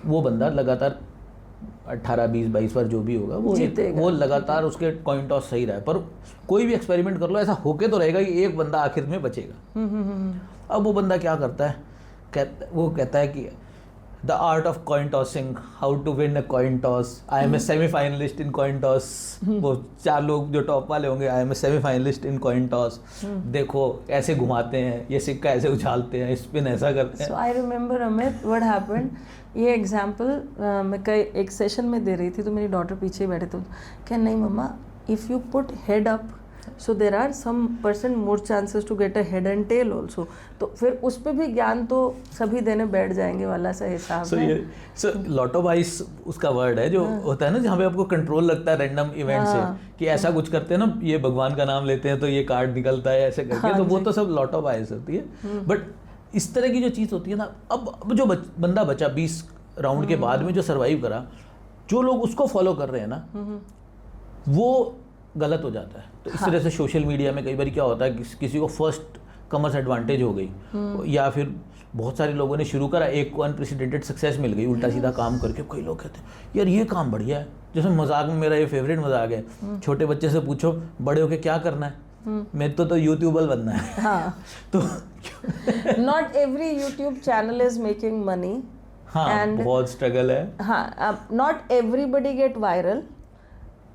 वो बंदा लगातार 18, 20, 22 बार जो भी होगा वो लगातार उसके कॉइन टॉस सही रहा है। पर कोई भी एक्सपेरिमेंट कर लो, ऐसा होके तो रहेगा कि एक बंदा आखिर में बचेगा। अब वो बंदा क्या करता है, वो कहता है कि the art of coin tossing, how to win a coin toss, I am a semifinalist in coin toss. वो 4 लोग जो टॉप वाले होंगे, I am a semifinalist in coin toss, देखो ऐसे घुमाते हैं, ये सिक्का ऐसे उछालते हैं, स्पिन ऐसा करते हैं। So I remember Amit what happened, ये एग्जांपल मैं कई एक सेशन में दे रही थी तो मेरी डॉटर पीछे ही बैठे थे, क्या नहीं मम्मा, if you put head up so there are some % more chances to get a head and tail also. तो फिर उस पर भी ज्ञान तो सभी देने बैठ जाएंगे वाला सा हिसाब है। सो लॉटोबाइस उसका वर्ड है जो होता है ना, जहाँ पे आपको कंट्रोल लगता है रैंडम इवेंट से कि ऐसा कुछ करते हैं ना, ये भगवान का नाम लेते हैं तो ये कार्ड निकलता है ऐसे करके, तो वो तो सब लॉटोबाइस होती है। बट इस तरह की जो चीज़ होती है ना, अब जो बंदा बचा 20 राउंड के बाद में जो सर्वाइव करा, जो लोग उसको फॉलो कर रहे हैं ना वो गलत हो जाता है। तो इस तरह से सोशल मीडिया में कई बार क्या होता है, किसी को फर्स्ट कमर्स एडवांटेज हो गई, या फिर बहुत सारे लोगों ने शुरू करा, एक को अनप्रेसिडेंटेड सक्सेस मिल गई उल्टा सीधा काम करके। कई लोग कहते हैं यार ये काम बढ़िया है, जैसे मजाक में मेरा ये फेवरेट मजाक है, छोटे बच्चे से पूछो बड़े होके क्या करना है, मेरे तो यूट्यूबर बनना है। हाँ। तो not every YouTube channel is making money. हाँ, बहुत स्ट्रगल है। हाँ, नॉट एवरीबडी गेट वायरल।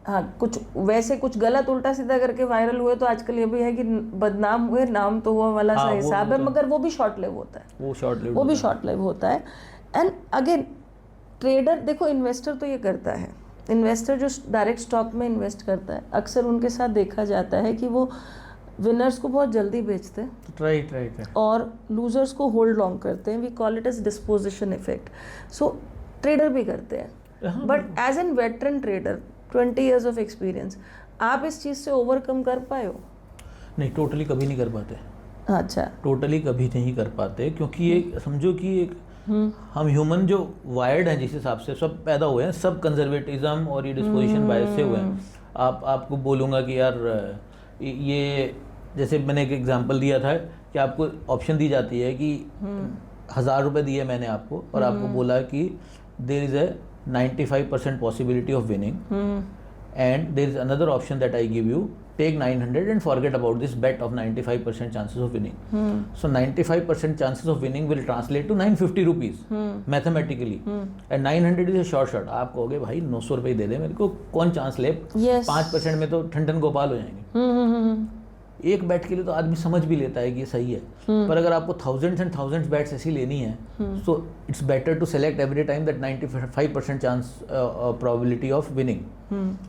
हाँ, कुछ गलत उल्टा सीधा करके वायरल हुए तो आजकल ये भी है कि बदनाम हुए, नाम तो हुआ वाला सा हिसाब है, मगर वो भी शॉर्ट लिव होता है, वो भी शॉर्ट लिव होता है। एंड अगेन ट्रेडर, देखो इन्वेस्टर तो ये करता है, इन्वेस्टर जो डायरेक्ट स्टॉक में इन्वेस्ट करता है, अक्सर उनके साथ देखा जाता है कि वो विनर्स को बहुत जल्दी बेचते हैं, राइट, और लूजर्स को होल्ड लॉन्ग करते हैं। We call it as disposition effect. So trader भी करते हैं, but as an veteran trader 20 years of experience, आप इस चीज़ से ओवरकम कर पाए हो? नहीं, टोटली कभी नहीं कर पाते। अच्छा, टोटली कभी नहीं कर पाते, क्योंकि ये समझो कि एक हम ह्यूमन जो वायर्ड हैं, जिस हिसाब से सब पैदा हुए हैं, सब कंजर्वेटिज्म और ये डिस्पोजिशन बायस से हुए हैं। आपको बोलूँगा कि यार ये, जैसे मैंने एक एग्जांपल दिया था कि आपको ऑप्शन दी जाती है कि 1,000 रुपये दिए मैंने आपको, और आपको बोला कि there is a 95% possibility of winning, and there is another option that I give you, take 900 and forget about this bet of 95% chances of winning. So 95% chances of winning will translate to 950 rupees mathematically, and 900 is a short shot. आप कहोगे भाई 900 रुपये दे दे मेरे को, कौन chance ले, 5% में तो ठंडन गोपाल हो जाएंगे। एक बैट के लिए तो आदमी समझ भी लेता है कि ये सही है, पर अगर आपको थाउजेंड्स एंड थाउजेंड्स बैट्स ऐसी लेनी है, so it's better to select every time that 95% chance probability of winning.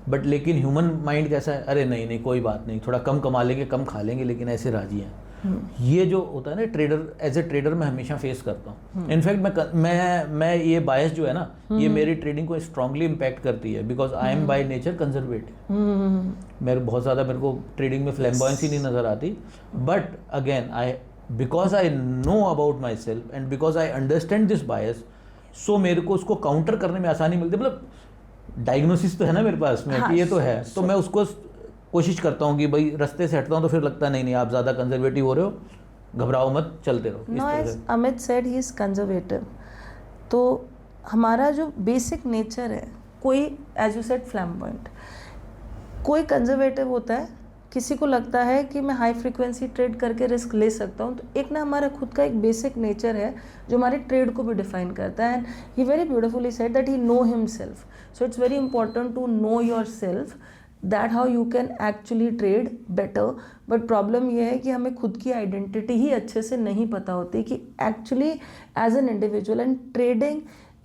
But लेकिन ह्यूमन माइंड कैसा है, अरे नहीं कोई बात नहीं, थोड़ा कम कमा लेंगे, कम खा लेंगे, लेकिन ऐसे राजी हैं। ये जो होता है ना ट्रेडर, एज ए ट्रेडर मैं हमेशा फेस करता हूँ। इनफैक्ट मैं ये बायस जो है ना, ये मेरी ट्रेडिंग को स्ट्रांगली इम्पैक्ट करती है, because I am by nature conservative. बहुत ज़्यादा मेरे को ट्रेडिंग में फ्लैम्बॉयंसी नहीं नज़र आती, but again because I know about myself and because I understand this bias, so मेरे को उसको काउंटर करने में आसानी मिलती है। मतलब डायग्नोसिस तो है ना मेरे पास में, कि ये तो है, तो मैं उसको कोशिश करता हूँ कि भाई रास्ते से हटता हूँ तो फिर लगता नहीं आप ज़्यादा कंजर्वेटिव हो रहे हो, घबराओ मत, चलते रहो, इस नो तरह एज से। Amit said he is conservative. तो हमारा जो बेसिक नेचर है, कोई एज यू सेड फ्लैम्बॉयंट, कोई कंजर्वेटिव होता है, किसी को लगता है कि मैं हाई फ्रीक्वेंसी ट्रेड करके रिस्क ले सकता हूँ। तो एक ना हमारा खुद का एक बेसिक नेचर है जो हमारे ट्रेड को भी डिफाइन करता है। And he very beautifully said that he know himself. So it's very important to know yourself, that how you can actually trade better. But problem यह है कि हमें खुद की आइडेंटिटी ही अच्छे से नहीं पता होती कि actually as an individual. And trading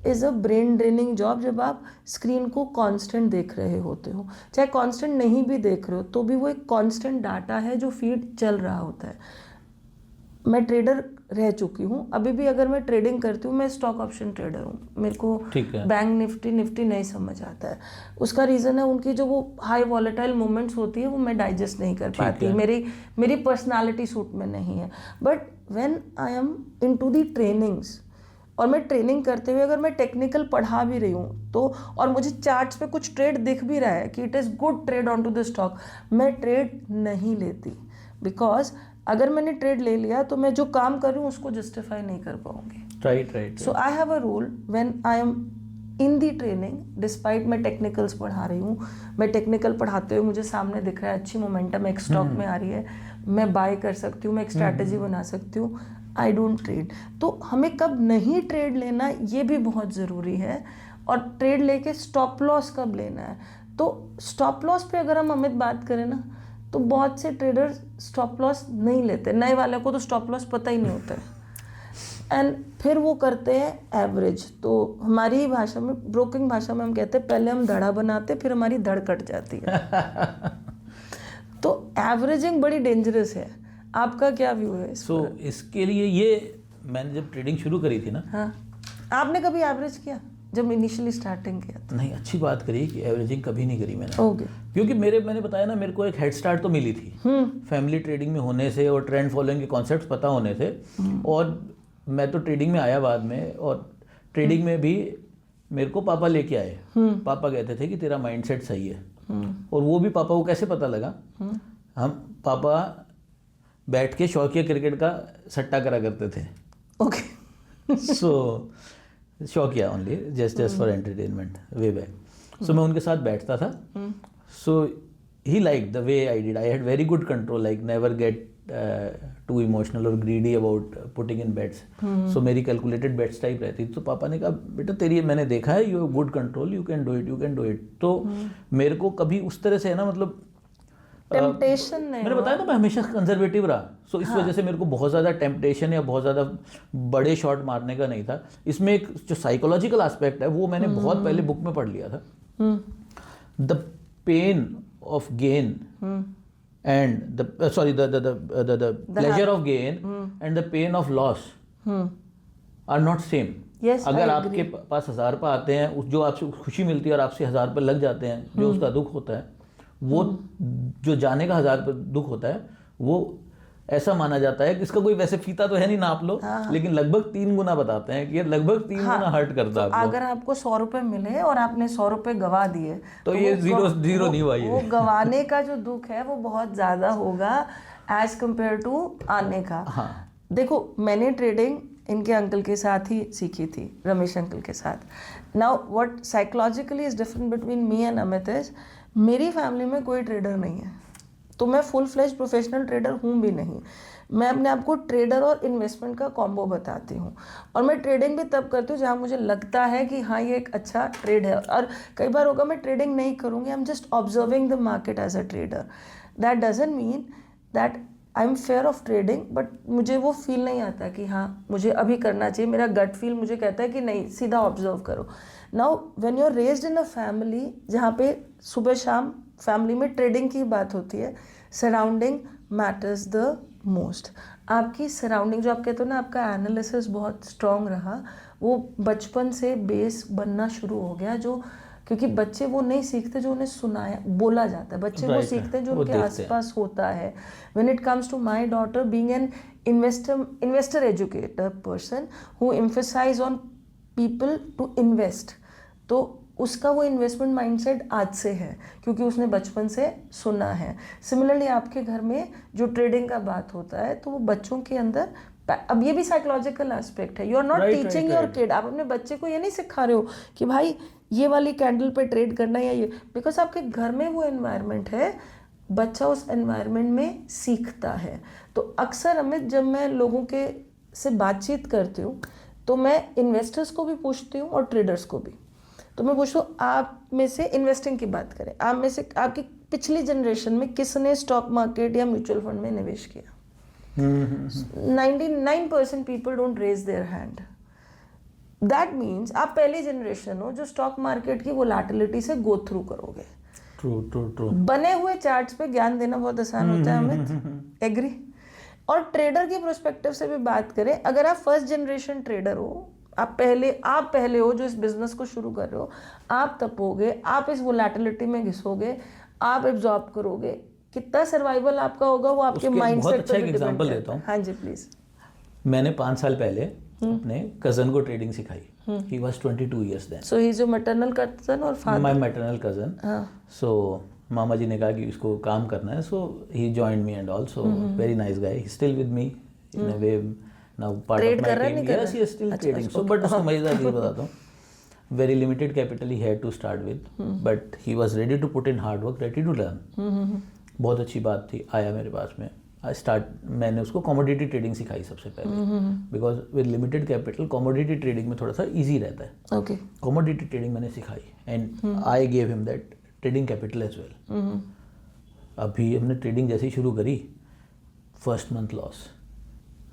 is a brain draining job जब आप स्क्रीन को कांस्टेंट देख रहे होते हो, चाहे कांस्टेंट नहीं भी देख रहे हो तो भी वो एक कांस्टेंट डाटा है जो फीड चल रहा होता है। मैं ट्रेडर रह चुकी हूँ, अभी भी अगर मैं ट्रेडिंग करती हूँ, मैं स्टॉक ऑप्शन ट्रेडर हूँ, मेरे को बैंक निफ्टी नहीं समझ आता है। उसका रीज़न है उनकी जो वो हाई वॉलेटाइल मूवमेंट्स होती है वो मैं डाइजेस्ट नहीं कर पाती, मेरी पर्सनालिटी सूट में नहीं है। But when I am into the trainings, और मैं ट्रेनिंग करते हुए अगर मैं टेक्निकल पढ़ा भी रही हूँ तो, और मुझे चार्ट्स पे कुछ ट्रेड दिख भी रहा है कि it is good trade on to the stock, मैं ट्रेड नहीं लेती। बिकॉज अगर मैंने ट्रेड ले लिया तो मैं जो काम कर रही हूँ उसको जस्टिफाई नहीं कर पाऊंगी। Right. So I have a rule when I am in the training, despite मैं टेक्निकल्स पढ़ा रही हूँ, मैं टेक्निकल पढ़ाते हुए मुझे सामने दिख रहा है अच्छी मोमेंटम एक स्टॉक में आ रही है, मैं बाय कर सकती हूँ, मैं एक स्ट्रैटेजी बना सकती हूँ, आई डोंट ट्रेड। तो हमें कब नहीं ट्रेड लेना ये भी बहुत ज़रूरी है, और ट्रेड लेके स्टॉप लॉस कब लेना है। तो स्टॉप लॉस पे अगर हम अमित बात करें ना, तो बहुत से ट्रेडर स्टॉप लॉस नहीं लेते, नए वाले को तो स्टॉप लॉस पता ही नहीं होता है, एंड फिर वो करते हैं एवरेज। तो हमारी भाषा में, ब्रोकिंग भाषा में हम कहते हैं पहले हम धड़ा बनाते फिर हमारी धड़ कट जाती है। तो एवरेजिंग बड़ी डेंजरस है, आपका क्या व्यू है इस सो इसके लिए ये मैंने जब ट्रेडिंग शुरू करी थी ना, हाँ, आपने कभी एवरेज किया जब इनिशियली स्टार्टिंग किया था? नहीं, अच्छी बात करी कि एवरेजिंग कभी नहीं करी मैंने। ओके। क्योंकि मैंने बताया ना, मेरे को एक हेड स्टार्ट तो मिली थी फैमिली ट्रेडिंग में होने से और ट्रेंड फॉलोइंग के कॉन्सेप्ट्स पता होने से। और मैं तो ट्रेडिंग में आया बाद में, और ट्रेडिंग में भी मेरे को पापा लेके आए। पापा कहते थे कि तेरा माइंडसेट सही है, और वो भी पापा को कैसे पता लगा, हम पापा बैठ के शौकिया क्रिकेट का सट्टा करा करते थे। ओके। सो शौकिया only, just for entertainment way back. So मैं उनके साथ बैठता था। So he like the way I did, I had very good control, like never get too emotional और greedy about putting in bets. So मेरी calculated bets type रहती थी। तो पापा ने कहा बेटा तेरी, मैंने देखा है you have good control, you can do it. तो मेरे को कभी उस तरह से है ना, मतलब टेम्पटेशन नहीं, मैंने बताया ना मैं हमेशा कंजर्वेटिव रहा। सो इस वजह से मेरे को बहुत ज़्यादा टेम्पटेशन या बहुत ज़्यादा बड़े शॉट मारने का नहीं था। इसमें एक जो साइकोलॉजिकल एस्पेक्ट है वो मैंने बहुत पहले बुक में पढ़ लिया था। The pain of gain and the pleasure of gain and the pain of loss are not same. अगर आपके पास 1000 रुपये आते हैं, उस जो आपसे खुशी मिलती है, और आपसे 1000 रुपये लग जाते हैं, जो उसका दुख होता है, वो जो जाने का 1000 रुपये दुख होता है, वो ऐसा माना जाता है कि इसका कोई वैसे फीता तो है नहीं नाप लो, लेकिन लगभग 3 गुना बताते हैं कि ये लगभग 3 गुना हर्ट करता है। अगर आपको 100 रुपये मिले और आपने 100 रुपये गवा दिए तो ये जीरो नहीं हुआ। वो गवाने का जो दुख है वो बहुत ज़्यादा होगा एज कम्पेयर टू आने का। हाँ। देखो, मैंने ट्रेडिंग इनके अंकल के साथ ही सीखी थी, रमेश अंकल के साथ। Now what psychologically is different between me and Amit is, मेरी फैमिली में कोई ट्रेडर नहीं है, तो मैं फुल फ्लेज प्रोफेशनल ट्रेडर हूँ भी नहीं। मैं अपने आप को ट्रेडर और इन्वेस्टमेंट का कॉम्बो बताती हूँ, और मैं ट्रेडिंग भी तब करती हूँ जहाँ मुझे लगता है कि हाँ ये एक अच्छा ट्रेड है। और कई बार होगा मैं ट्रेडिंग नहीं करूँगी, I am just observing the market as a trader. That doesn't mean that I am fear of trading, but मुझे वो फील नहीं आता कि हाँ मुझे अभी करना चाहिए। मेरा गट फील मुझे कहता है कि नहीं, सीधा ऑब्जर्व करो। Now when you are raised in a family जहाँ पे सुबह शाम फैमिली में ट्रेडिंग की बात होती है, सराउंडिंग मैटर्स द मोस्ट। आपकी सराउंडिंग, जो आप कहते हो ना आपका एनालिसिस बहुत स्ट्रॉन्ग रहा, वो बचपन से बेस बनना शुरू हो गया। जो क्योंकि बच्चे वो नहीं सीखते जो उन्हें सुनाया बोला जाता है, बच्चे वो सीखते हैं जो उनके आसपास होता है। When it comes to my daughter being an investor educator person who emphasize on people to invest, तो उसका वो इन्वेस्टमेंट माइंडसेट आज से है, क्योंकि उसने बचपन से सुना है। सिमिलरली आपके घर में जो ट्रेडिंग का बात होता है, तो वो बच्चों के अंदर, अब ये भी साइकोलॉजिकल एस्पेक्ट है। You are not teaching your kid, आप अपने बच्चे को ये नहीं सिखा रहे हो कि भाई ये वाली कैंडल पे ट्रेड करना या ये, बिकॉज आपके घर में वो एनवायरनमेंट है, बच्चा उस एनवायरनमेंट में सीखता है। तो अक्सर अमित, जब मैं लोगों के से बातचीत करती हूँ तो मैं इन्वेस्टर्स को भी पूछती हूँ और ट्रेडर्स को भी। तो मैं पूछती हूँ, आप में से इन्वेस्टिंग की बात करें, आप में से आपकी पिछली जनरेशन में किसने स्टॉक मार्केट या म्यूचुअल फंड में निवेश किया? 99% people don't raise their hand. That means आप पहली जनरेशन हो जो स्टॉक मार्केट की वोलेटिलिटी से गो थ्रू करोगे। ट्रू। बने हुए चार्ट्स पे ज्ञान देना बहुत आसान होता है अमित, एग्री? और ट्रेडर के प्रोस्पेक्टिव से भी बात करें, अगर आप फर्स्ट जनरेशन ट्रेडर हो, आप पहले हो जो इस बिजनेस को शुरू कर रहे हो, आप तपोगे, आप इस वोलेटिलिटी में घिसोगे, आप एब्जॉर्ब करोगे, कितना सर्वाइवल आपका होगा वो आपके माइंडसेट पे डिपेंड करता है। देता हूं। हाँ जी प्लीज। मैंने 5 साल पहले अपने कजन को ट्रेडिंग सिखाई। He was 22 years then. So he is your maternal cousin और father? My maternal cousin. So मामा जी ने कहा कि इसको काम करना है, so he joined me and also very nice guy, he still with me in a way now, part of my team. Yes, he is still trading. So but उसको मजेदार चीज बताता हूँ, very limited capital he had to start with, but he was ready to put in hard work, ready to learn. बहुत अच्छी बात थी, आया मेरे पास में, मैंने उसको कमोडिटी ट्रेडिंग सिखाई सबसे पहले, because with limited capital commodity trading में थोड़ा सा इजी रहता है। ओके, कमोडिटी ट्रेडिंग मैंने सिखाई and I gave him that trading capital as well. अभी हमने ट्रेडिंग जैसे ही शुरू करी, first month loss,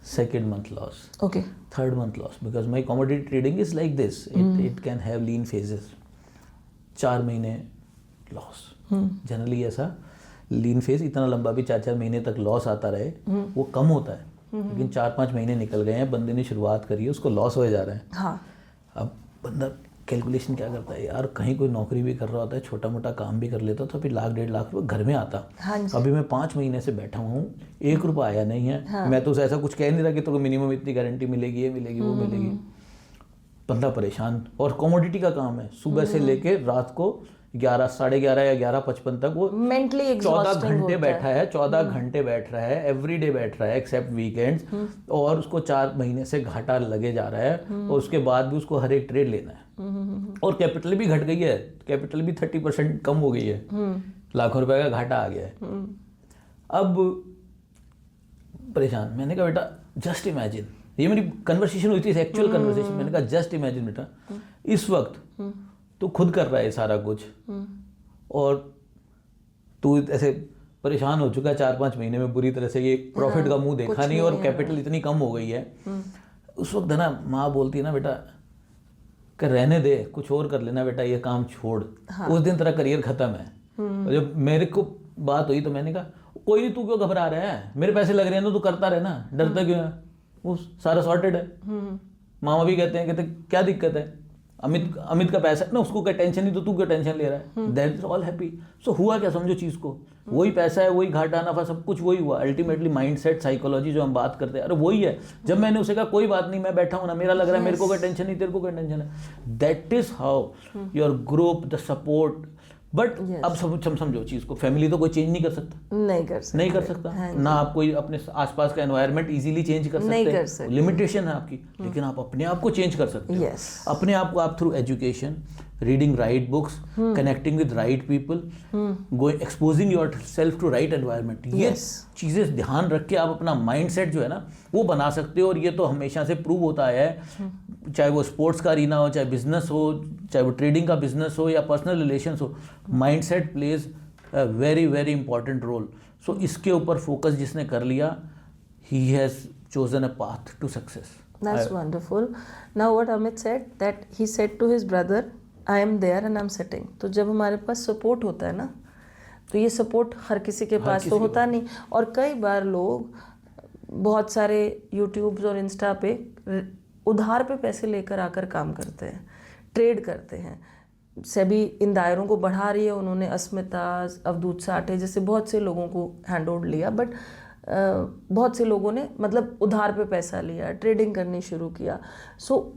second month loss, okay, third month loss, because my commodity trading is like this, it can have lean phases. 4 महीने loss, generally ऐसा लीन phase इतना लंबा भी 4-4 महीने तक लॉस आता रहे वो कम होता है, लेकिन 4-5 महीने निकल गए हैं, बंदे ने शुरुआत करी है, उसको लॉस हो जा रहा है। हाँ। अब बंदा कैलकुलेशन क्या करता है यार, कहीं कोई नौकरी भी कर रहा होता है, छोटा मोटा काम भी कर लेता, तो फिर 1-1.5 लाख रुपये घर में आता। हाँ, अभी मैं 5 महीने से बैठा हूँ, 1 रुपया आया नहीं है। हाँ। मैं तो ऐसा कुछ कह नहीं रहा कि तो मिनिमम इतनी गारंटी मिलेगी, ये मिलेगी, वो मिलेगी। बंदा परेशान, और कमोडिटी का काम है, सुबह से लेके रात को 11, 11:30 या 11:55 तक वो मेंटली 14 घंटे बैठा है, 14 घंटे बैठ रहा है, एवरी डे बैठ रहा है एक्सेप्ट वीकेंड्स, और उसको 4 महीने से घाटा लगे जा रहा है, और उसके बाद भी उसको हर एक ट्रेड लेना है। और कैपिटल भी घट गई है, कैपिटल भी 30% कम हो गई है, लाखों रुपए का घाटा आ गया है। अब परेशान, मैंने कहा बेटा जस्ट इमेजिन, ये मेरी कन्वर्सेशन हुई थी, एक्चुअल कन्वर्सेशन, मैंने कहा जस्ट इमेजिन बेटा, इस वक्त तू खुद कर रहा है सारा कुछ, और तू ऐसे परेशान हो चुका है 4-5 महीने में, बुरी तरह से ये प्रॉफिट का मुंह देखा नहीं, और कैपिटल इतनी कम हो गई है। उस वक्त है ना, माँ बोलती है ना बेटा कर रहने दे, कुछ और कर लेना बेटा, ये काम छोड़। हाँ। उस दिन तेरा करियर खत्म है। और जब मेरे को बात हुई तो मैंने कहा कोई नहीं, तू क्यों घबरा रहा है, मेरे पैसे लग रहे हैं ना, तू करता रहे ना, डरता क्यों है, वो सारा सॉर्टेड है। मामा भी कहते क्या दिक्कत है, अमित का पैसा ना, उसको क्या टेंशन नहीं, तो तू क्यों टेंशन ले रहा है, दैट इज ऑल हैप्पी। सो हुआ क्या, समझो चीज को, वही पैसा है, वही घाटा नफा, सब कुछ वही हुआ। अल्टीमेटली माइंडसेट, साइकोलॉजी जो हम बात करते हैं, अरे वही है। जब मैंने उसे कहा कोई बात नहीं, मैं बैठा हूं ना, मेरा लग रहा है, मेरे को कोई टेंशन नहीं, तेरे को कोई टेंशन है, that is how your group, the support. But अब समझो चीज को, फैमिली तो कोई चेंज नहीं कर सकता, नहीं कर सकता। ना आप कोई अपने आसपास का एनवायरनमेंट इजीली चेंज कर सकते, लिमिटेशन है आपकी, लेकिन आप अपने आप को चेंज कर सकते हो। अपने आप को आप through education, reading right books, connecting with right people, going exposing yourself to right environment, ये चीजें ध्यान रख के आप अपना माइंडसेट जो है ना वो बना सकते हो। और ये तो हमेशा से प्रूव होता है, चाहे वो स्पोर्ट्स का अरीना हो, चाहे बिजनेस हो, चाहे वो ट्रेडिंग का बिजनेस हो या पर्सनल रिलेशंस हो, mindset plays a very very important role. So इसके ऊपर फोकस जिसने कर लिया, he has chosen a path to success. That's wonderful. Now what Amit said, that he said to his brother, I am there and I am sitting. तो जब हमारे पास support होता है ना, तो ये सपोर्ट हर किसी के पास तो होता नहीं। और कई बार लोग बहुत सारे यूट्यूब्स और इंस्टा पे उधार पे पैसे लेकर आकर काम करते हैं, ट्रेड करते हैं। सेबी इन दायरों को बढ़ा रही है, उन्होंने अस्मिता, अवधूत साठे जैसे बहुत से लोगों को हैंड ओवर लिया, बट बहुत से लोगों ने मतलब उधार पे पैसा लिया, ट्रेडिंग करनी शुरू किया। सो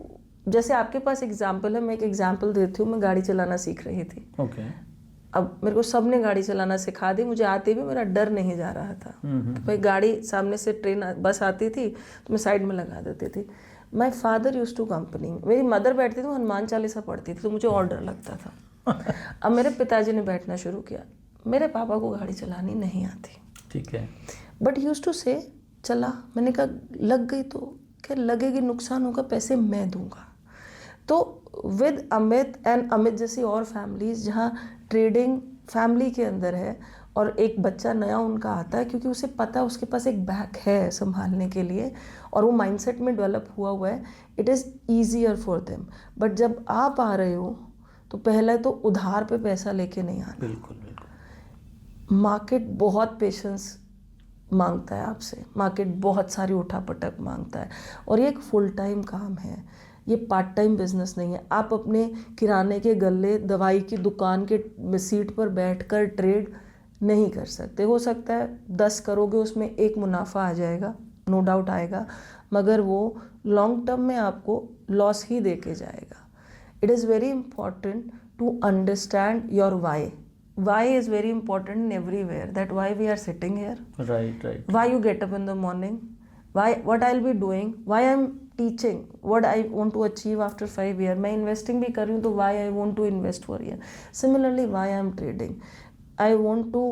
जैसे आपके पास एग्जाम्पल है, मैं एक एग्जाम्पल देती हूँ। मैं गाड़ी चलाना सीख रही थी। ओके। अब मेरे को सबने गाड़ी चलाना सिखा दी, मुझे आते भी मेरा डर नहीं जा रहा था। तो भाई गाड़ी सामने से ट्रेन बस आती थी तो मैं साइड में लगा देती थी। My father use to company, मेरी मदर बैठती थी, वो हनुमान चालीसा पढ़ती थी, तो मुझे और डर लगता था। अब मेरे पिताजी ने बैठना शुरू किया। मेरे पापा को गाड़ी चलानी नहीं आती, ठीक है, बट यूज टू से चला। मैंने कहा लग गई तो क्या लगेगी, नुकसान होगा, पैसे मैं दूंगा। तो विद अमित एंड अमित जैसी और फैमिलीज जहाँ ट्रेडिंग फैमिली के अंदर है और एक बच्चा नया उनका आता है, क्योंकि उसे पता है उसके पास एक बैग है संभालने के लिए और वो माइंडसेट में डेवलप हुआ है, it is easier for them. But जब आप आ रहे हो तो पहले तो उधार पे पैसा लेके नहीं आना। बिल्कुल बिल्कुल। मार्केट बहुत पेशेंस मांगता है आपसे, मार्केट बहुत सारी उठापटक मांगता है, और ये एक फुल टाइम काम है, ये पार्ट टाइम बिजनेस नहीं है। आप अपने किराने के गल्ले, दवाई की दुकान के सीट पर बैठकर ट्रेड नहीं कर सकते। हो सकता है 10 करोगे उसमें एक मुनाफा आ जाएगा, नो डाउट आएगा, मगर वो लॉन्ग टर्म में आपको लॉस ही दे के जाएगा। It is very important to understand your why. Why is very important in everywhere. That why we are sitting here. Right, right. Why you get up in the morning. Why, what I'll be doing. Why I'm teaching. What I want to achieve after 5 years. मैं investing भी कर रही हूँ तो why I want to invest for year. Similarly, why I'm trading. I want to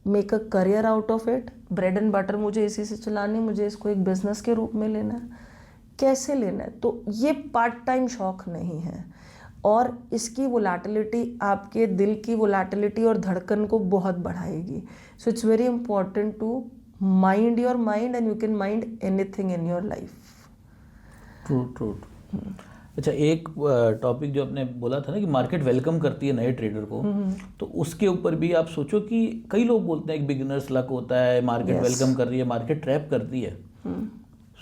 make a career out of it. Bread and butter मुझे इसी से चलानी, मुझे इसको एक business के रूप में लेना है. कैसे लेना है? तो ये पार्ट टाइम शौक नहीं है, और इसकी वोलेटिलिटी आपके दिल की वोलेटिलिटी और धड़कन को बहुत बढ़ाएगी. So it's very important to mind your mind and you can mind anything in your life. True true. अच्छा, एक टॉपिक जो आपने बोला था ना कि मार्केट वेलकम करती है नए ट्रेडर को, तो उसके ऊपर भी आप सोचो कि कई लोग बोलते हैं कि बिगिनर्स लक होता है, मार्केट वेलकम कर रही है, मार्केट ट्रैप करती है.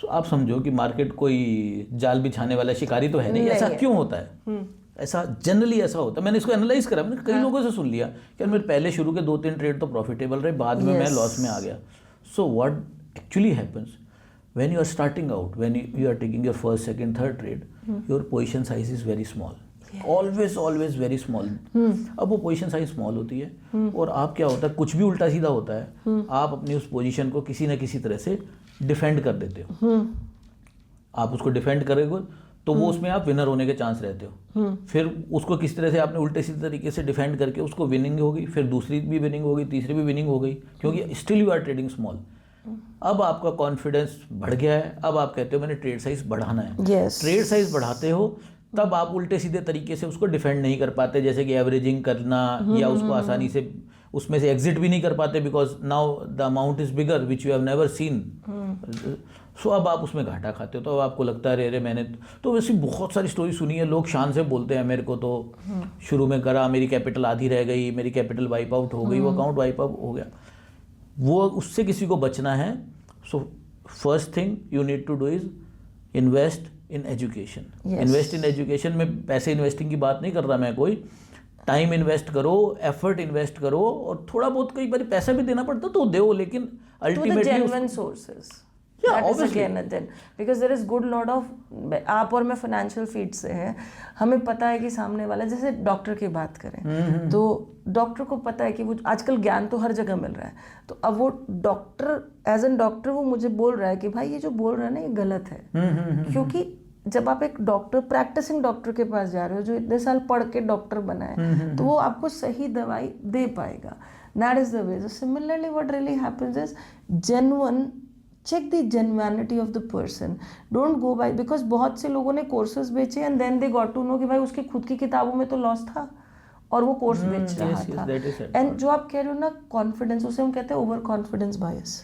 सो आप समझो कि मार्केट कोई जाल बिछाने वाला शिकारी तो है नहीं. ऐसा क्यों होता है? ऐसा जनरली ऐसा होता है. मैंने इसको एनालाइज करा, मैंने कई लोगों से सुन लिया कि मेरे पहले शुरू के 2-3 ट्रेड तो प्रॉफिटेबल रहे, बाद में मैं लॉस में आ गया. So what actually happens when you are starting out, when you are taking your first second third trade, your position size is very small, always very small. अब वो पोजीशन साइज स्मॉल होती है और आप क्या होता है, कुछ भी उल्टा सीधा होता है, आप अपनी उस पोजीशन को किसी न किसी तरह से डिफेंड कर देते हो. आप उसको डिफेंड करोगे तो वो उसमें आप विनर होने के चांस रहते हो. फिर उसको किस तरह से आपने उल्टे सीधे तरीके से डिफेंड करके उसको विनिंग होगी, फिर दूसरी भी विनिंग होगी, तीसरी भी विनिंग हो गई, क्योंकि still you are trading small. अब आपका कॉन्फिडेंस बढ़ गया है, अब आप कहते हो मैंने ट्रेड साइज बढ़ाना है. ट्रेड साइज बढ़ाते हो तब आप उल्टे सीधे तरीके से उसको डिफेंड नहीं कर पाते, जैसे कि एवरेजिंग करना या उसको आसानी से उसमें से एग्जिट भी नहीं कर पाते, because now the amount is bigger which you have never seen. So अब आप उसमें घाटा खाते हो, तो अब आपको लगता है अरे मैंने तो वैसे बहुत सारी स्टोरी सुनी है. लोग शान से बोलते हैं मेरे को तो शुरू में करा, मेरी कैपिटल आधी रह गई, मेरी कैपिटल वाइप आउट हो गई, वो अकाउंट वाइप आउट हो गया. वो उससे किसी को बचना है. So first thing you need to do is invest in education. Invest in education में पैसे इन्वेस्टिंग की बात नहीं कर रहा मैं, कोई टाइम इन्वेस्ट करो, एफर्ट इन्वेस्ट करो, और थोड़ा बहुत कई बार पैसा भी देना पड़ता तो दो, लेकिन ultimately genuine sources. That is again and then, because there is good lot of, आप और मैं फाइनेंशियल फील्ड से हैं, हमें पता है कि सामने वाला, जैसे डॉक्टर की बात करें तो डॉक्टर को पता है कि वो आजकल ज्ञान तो हर जगह मिल रहा है, तो अब वो डॉक्टर एज एन डॉक्टर वो मुझे बोल रहा है कि भाई ये जो बोल रहा है ना ये गलत है. क्योंकि जब आप एक डॉक्टर, प्रैक्टिसिंग डॉक्टर के पास जा रहे हो जो इतने साल पढ़ के डॉक्टर बना है, तो वो आपको सही दवाई दे पाएगा. That is the way. Similarly what really happens is genuine. Check the genuinity of the person. Don't go by, because बहुत से लोगों ने कोर्सेज बेचे and then they got to know कि भाई उसके खुद की किताबों में तो लॉस था और वो कोर्स बेच रहा था. एंड जो आप कह रहे हो ना कॉन्फिडेंस, उसे हम कहते हैं over confidence bias.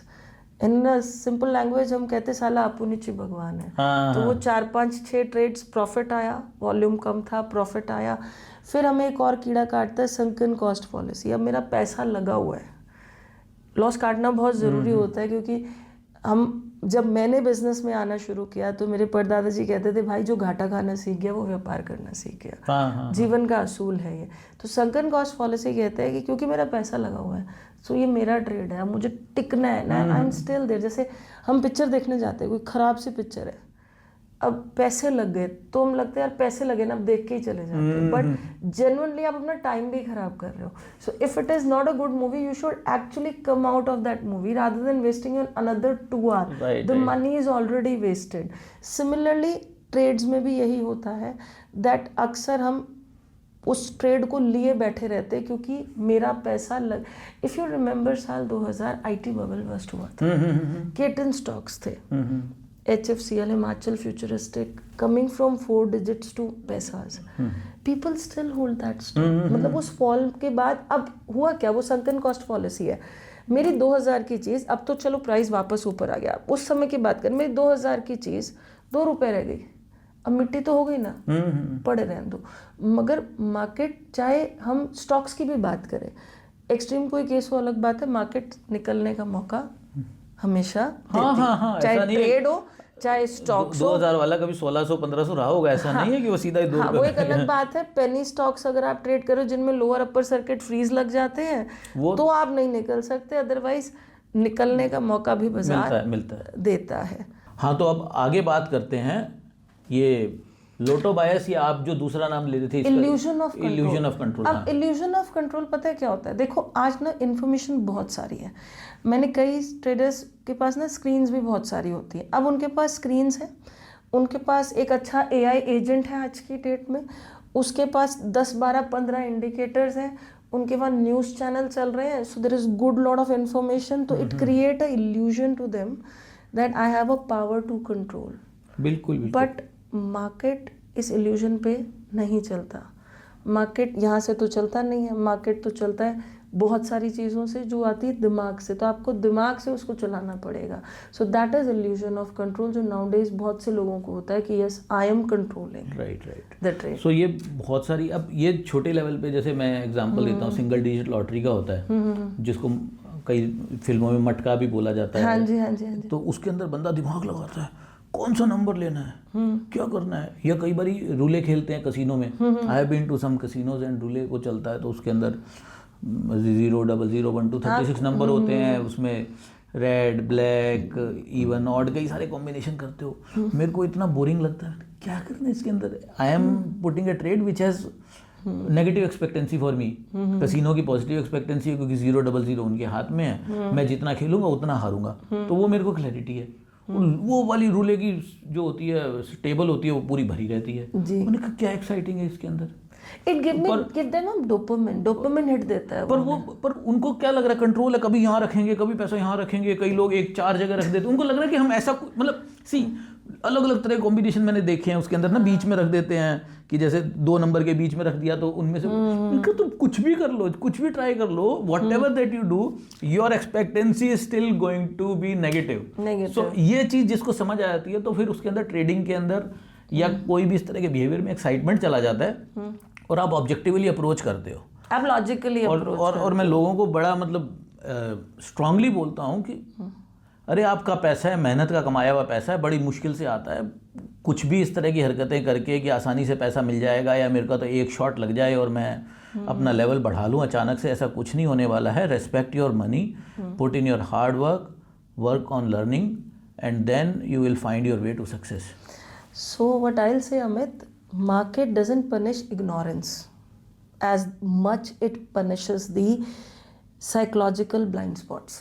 In simple language हम कहते हैं साला आपू नीचे भगवान है. तो वो 4-5-6 ट्रेड्स प्रॉफिट आया, वॉल्यूम कम था, प्रॉफिट आया. फिर हमें एक और कीड़ा काटता है, संकन कॉस्ट पॉलिसी. अब मेरा पैसा लगा हुआ है, लॉस काटना बहुत ज़रूरी होता है, क्योंकि जब मैंने बिजनेस में आना शुरू किया तो मेरे परदादा जी कहते थे भाई जो घाटा खाना सीख गया वो व्यापार करना सीख गया. जीवन का असूल है ये. तो संकन कॉस्ट पॉलिसी कहते हैं कि क्योंकि मेरा पैसा लगा हुआ है, सो ये मेरा ट्रेड है, मुझे टिकना है ना, आई एम स्टिल देयर. जैसे हम पिक्चर देखने जाते हैं, कोई ख़राब सी पिक्चर है, अब पैसे लग गए तो हम लगता है यार पैसे लगे ना, अब देख के ही चले जाते हैं, बट जेन्युइनली आप अपना टाइम भी खराब कर रहे हो. So if it is not a good movie, you should actually come out of that movie rather than wasting on another 2 hours. The money is already wasted. Similarly trades में भी यही होता है दैट अक्सर हम उस ट्रेड को लिए बैठे रहते हैं क्योंकि मेरा पैसा लग. इफ यू रिमेंबर साल 2000 IT बबल बस्ट हुआ था. केटन स्टॉक्स थे, HFCL, Himachal futuristic, coming from 4 digits to पैसाज. People still hold that stock. मतलब उस फॉल के बाद अब हुआ क्या, वो संकन कॉस्ट पॉलिसी है. मेरी 2000 की चीज़, अब तो चलो प्राइस वापस ऊपर आ गया, उस समय की बात करें, मेरी 2000 की चीज़ 2 रुपये रह गई. अब मिट्टी तो हो गई ना, पड़े रहने दो. मगर मार्केट, चाहे हम स्टॉक्स की भी बात करें, एक्सट्रीम कोई केस हो अलग बात है, मार्केट निकलने का मौका हमेशा देती है. चाहे ट्रेड हो चाहे स्टॉक्स हो. 2000 वाला कभी 1600-1500 रहा होगा, ऐसा नहीं है कि वो सीधा ही 2 वो एक अलग बात है. पेनी स्टॉक्स अगर आप ट्रेड करो जिनमें लोअर अपर सर्किट फ्रीज लग जाते हैं तो आप नहीं निकल सकते. अदरवाइज निकलने का मौका भी बाजार मिलता है. देता है. हाँ, तो अब आगे बात करते हैं ये लोटो बायस, या आप जो दूसरा नाम ले रहे थे, इल्यूजन ऑफ कंट्रोल. अब इल्यूजन ऑफ कंट्रोल पता है क्या होता है? देखो आज ना इन्फॉर्मेशन बहुत सारी है. मैंने कई ट्रेडर्स के पास ना स्क्रीन्स भी बहुत सारी होती है. अब उनके पास स्क्रीन्स है, उनके पास एक अच्छा AI एजेंट है आज की डेट में, उसके पास 10, 12, 15 इंडिकेटर्स हैं, उनके पास न्यूज़ चैनल चल रहे हैं. So there is good lot of information. तो it create a illusion to them that I have a power to control. बिल्कुल. बट मार्केट इस इल्यूजन पे नहीं चलता. मार्केट यहाँ से तो चलता नहीं है. मार्केट तो चलता है बहुत सारी चीज़ों से जो आती है दिमाग से. तो आपको दिमाग से उसको चलाना पड़ेगा. So that is illusion of control, जो नाउडेज बहुत से लोगों को होता है कि yes I am controlling the trade. So ये बहुत सारी, अब ये छोटे लेवल पे, जैसे मैं एग्जांपल देता हूँ, सिंगल डिजिट लॉटरी का होता है, जिसको कई फिल्मों में मटका भी बोला जाता है. हाँ जी, हाँ जी, हाँ जी. तो उसके अंदर बंदा दिमाग लगाता है, कौन सा नंबर लेना है, क्या करना है. या कई बारी रूले खेलते हैं कसिनो में. I have been to some casinos and roulette वो चलता है, तो उसके अंदर 0, 00, 1, 2, 36 नंबर होते हैं. उसमें रेड, ब्लैक, इवन, ऑड, कई सारे कॉम्बिनेशन करते हो. मेरे को इतना बोरिंग लगता है, क्या करना है इसके अंदर. I am putting a trade which has negative expectancy for me. Casino की पॉजिटिव एक्सपेक्टेंसी है क्योंकि 0, 00 उनके हाथ में है. मैं जितना खेलूंगा उतना हारूंगा. तो वो मेरे को क्लैरिटी है. वो वाली रूले की जो होती है, टेबल होती है, वो पूरी भरी रहती है. मैंने कहा क्या एक्साइटिंग है इसके अंदर. It give them dopamine hit देता है. पर उनको क्या लग रहा है, कंट्रोल है. कभी यहाँ रखेंगे, कभी पैसा यहाँ रखेंगे. कई लोग 4 जगह रख देते. उनको लग रहा है कि हम ऐसा, मतलब अलग अलग तरह के कॉम्बिनेशन मैंने देखे हैं उसके अंदर ना, बीच में रख देते हैं कि जैसे 2 नंबर के बीच में रख दिया तो उनमें से उनका तुम कुछ भी कर लो, कुछ भी ट्राई कर लो. Whatever that you do, your expectancy is still going to be negative. So ये चीज़ जिसको समझ आ जाती है तो फिर उसके अंदर ट्रेडिंग के अंदर या कोई भी इस तरह के बिहेवियर में एक्साइटमेंट चला जाता है और आप ऑब्जेक्टिवली अप्रोच करते हो. आप लॉजिकली अप्रोच और मैं लोगों को बड़ा मतलब स्ट्रांगली बोलता हूँ कि अरे आपका पैसा है, मेहनत का कमाया हुआ पैसा है, बड़ी मुश्किल से आता है. कुछ भी इस तरह की हरकतें करके कि आसानी से पैसा मिल जाएगा या मेरे का तो एक शॉट लग जाए और मैं अपना लेवल बढ़ा लूँ अचानक से, ऐसा कुछ नहीं होने वाला है. Respect your money, put in your hard work, work on learning, and then you will find your way to success. So what I will say Amit, market doesn't punish ignorance as much it punishes the psychological blind spots.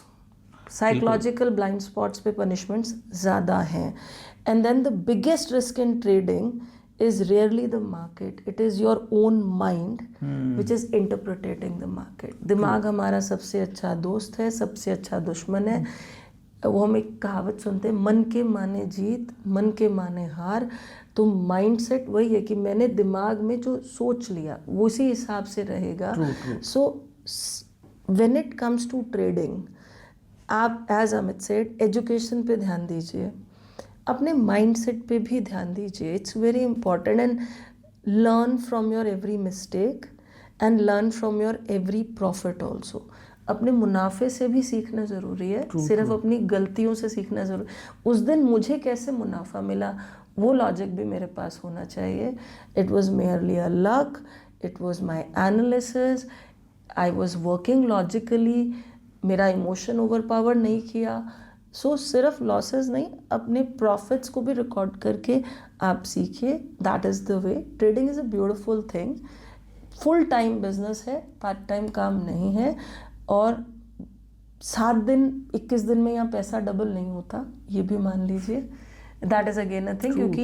Psychological blind spots पे punishments ज़्यादा हैं. And then the biggest risk in trading is rarely the market. It is your own mind which is interpreting the market. दिमाग हमारा सबसे अच्छा दोस्त है, सबसे अच्छा दुश्मन है. वो हम एक कहावत सुनते हैं, मन के माने जीत, मन के माने हार. तो माइंडसेट वही है कि मैंने दिमाग में जो सोच लिया वो उसी हिसाब से रहेगा. So when it comes to trading, आप एज अमित सेड एजुकेशन पे ध्यान दीजिए, अपने माइंडसेट पे भी ध्यान दीजिए. It's very important. And learn from your every mistake and learn from your every profit also. अपने मुनाफे से भी सीखना ज़रूरी है, सिर्फ अपनी गलतियों से सीखना ज़रूरी. उस दिन मुझे कैसे मुनाफा मिला वो लॉजिक भी मेरे पास होना चाहिए. It was merely a luck, it was my analysis, I was working logically. मेरा इमोशन ओवर पावर नहीं किया, सो सिर्फ लॉसेस नहीं, अपने प्रॉफिट्स को भी रिकॉर्ड करके आप सीखिए. That is the way. Trading is a beautiful thing. Full time business है, पार्ट टाइम काम नहीं है. और 7 दिन 21 दिन में यहाँ पैसा डबल नहीं होता, ये भी मान लीजिए. That is again a thing, क्योंकि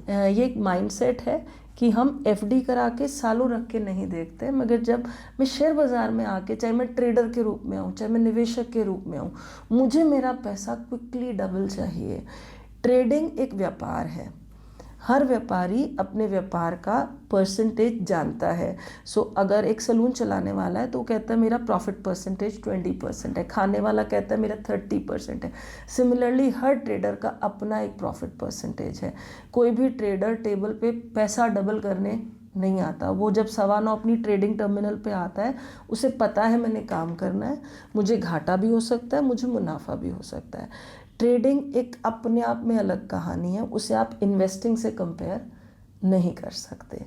ये एक माइंडसेट है कि हम एफडी करा के सालों रख के नहीं देखते. मगर जब मैं शेयर बाज़ार में आके, चाहे मैं ट्रेडर के रूप में आऊँ, चाहे मैं निवेशक के रूप में आऊँ, मुझे मेरा पैसा क्विकली डबल चाहिए. ट्रेडिंग एक व्यापार है. हर व्यापारी अपने व्यापार का परसेंटेज जानता है. सो अगर एक सलून चलाने वाला है तो वो कहता है मेरा प्रॉफिट परसेंटेज 20% है, खाने वाला कहता है मेरा 30% है. सिमिलरली हर ट्रेडर का अपना एक प्रॉफिट परसेंटेज है. कोई भी ट्रेडर टेबल पे पैसा डबल करने नहीं आता. वो जब 9:15 अपनी ट्रेडिंग टर्मिनल पे आता है, उसे पता है मैंने काम करना है, मुझे घाटा भी हो सकता है, मुझे मुनाफा भी हो सकता है. ट्रेडिंग एक अपने आप में अलग कहानी है, उसे आप इन्वेस्टिंग से कंपेयर नहीं कर सकते.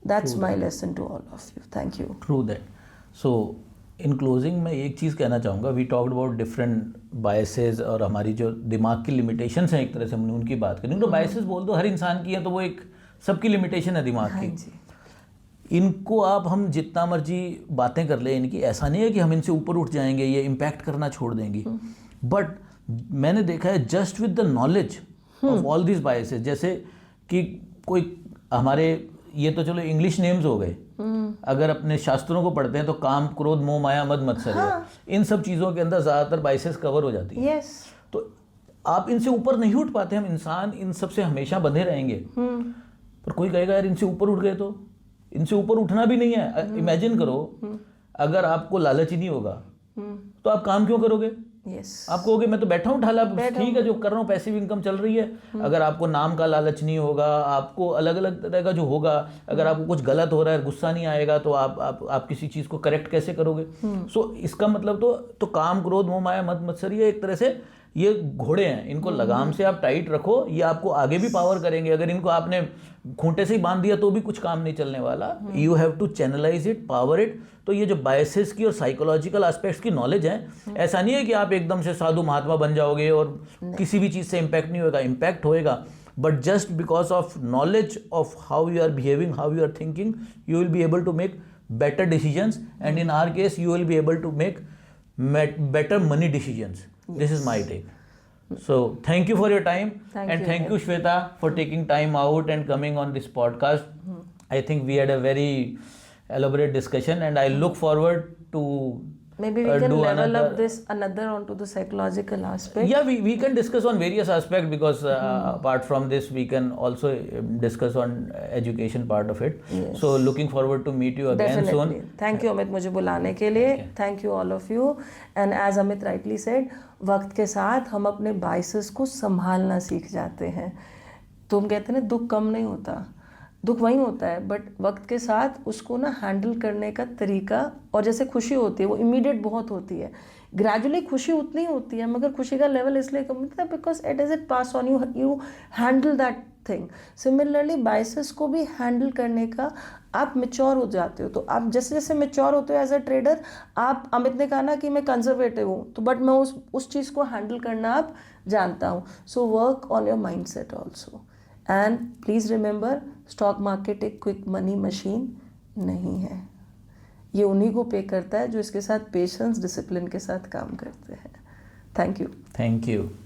That's my lesson to all of you. Thank you. True that. So in closing मैं एक चीज़ कहना चाहूँगा. We talked about different biases और हमारी जो दिमाग की लिमिटेशंस हैं, एक तरह से हमने उनकी बात करी. तो बायसेस बोल दो हर इंसान की है, तो वो एक सबकी लिमिटेशन है दिमाग की. जी. इनको आप हम जितना मर्जी बातें कर ले, इनकी ऐसा नहीं है कि हम इनसे ऊपर उठ जाएंगे, ये इम्पैक्ट करना छोड़ देंगी. बट मैंने देखा है just with the knowledge of all this biases, जैसे कि कोई हमारे, ये तो चलो इंग्लिश नेम्स हो गए, अगर अपने शास्त्रों को पढ़ते हैं तो काम, क्रोध, मोह, माया, मद, मत्सर्य, इन सब चीज़ों के अंदर ज़्यादातर बायसेस कवर हो जाती है. तो आप इनसे ऊपर नहीं उठ पाते. हम इंसान इन सब से हमेशा बंधे रहेंगे. पर कोई कहेगा यार इनसे ऊपर उठ गए, तो इनसे ऊपर उठना भी नहीं है. इमेजिन करो, अगर आपको लालच ही नहीं होगा तो आप काम क्यों करोगे? आप कहोगे मैं तो बैठा हूँ ढाला, ठीक है जो कर रहा हूँ, पैसिव इनकम चल रही है. अगर आपको नाम का लालच नहीं होगा, आपको अलग अलग तरह का जो होगा, अगर आपको कुछ गलत हो रहा है, गुस्सा नहीं आएगा, तो आप किसी चीज़ को करेक्ट कैसे करोगे? सो इसका मतलब तो काम, क्रोध, मोह, माया, मद, मत्सर्य एक तरह से ये घोड़े हैं. इनको लगाम से आप टाइट रखो, ये आपको आगे भी पावर करेंगे. अगर इनको आपने खूंटे से ही बांध दिया तो भी कुछ काम नहीं चलने वाला. You have to channelise it, power it. तो ये जो बायसेस की और साइकोलॉजिकल एस्पेक्ट्स की नॉलेज है, ऐसा नहीं है कि आप एकदम से साधु महात्मा बन जाओगे और किसी भी चीज़ से इम्पैक्ट नहीं होगा. इम्पैक्ट होएगा, but just because of knowledge of how you are behaving, how you are thinking, you will be able to make better decisions, and in our case you will be able to make better money decisions. Yes. This is my take. So thank you for your time. Thank you Shweta for taking time out and coming on this podcast. I think we had a very elaborate discussion, and I look forward to maybe we can level up this another onto the psychological aspect. Yeah, we can discuss on various aspects, because apart from this we can also discuss on education part of it. Yes. So looking forward to meet you again. Definitely. soon. Thank you Amit मुझे बुलाने के लिए. Thank you all of you. And as Amit rightly said, वक्त के साथ हम अपने biases को संभालना सीख जाते हैं. तो हम कहते हैं ना, दुख कम नहीं होता, दुख वहीं होता है, बट वक्त के साथ उसको ना हैंडल करने का तरीका, और जैसे खुशी होती है वो इमीडिएट बहुत होती है, ग्रेजुअली खुशी उतनी होती है, मगर खुशी का लेवल इसलिए कम होता है because it is it pass on, you handle that thing. Similarly biases को भी हैंडल करने का आप मेच्योर हो जाते हो. तो आप जैसे जैसे मेच्योर होते हो एज अ ट्रेडर, आप, अमित ने कहा ना कि मैं कंजर्वेटिव हूँ, तो बट मैं उस चीज़ को हैंडल करना आप जानता हूँ. So work on your mind set also. And please remember, stock market एक क्विक मनी मशीन नहीं है. ये उन्हीं को पे करता है जो इसके साथ पेशेंस, डिसिप्लिन के साथ काम करते हैं. Thank you.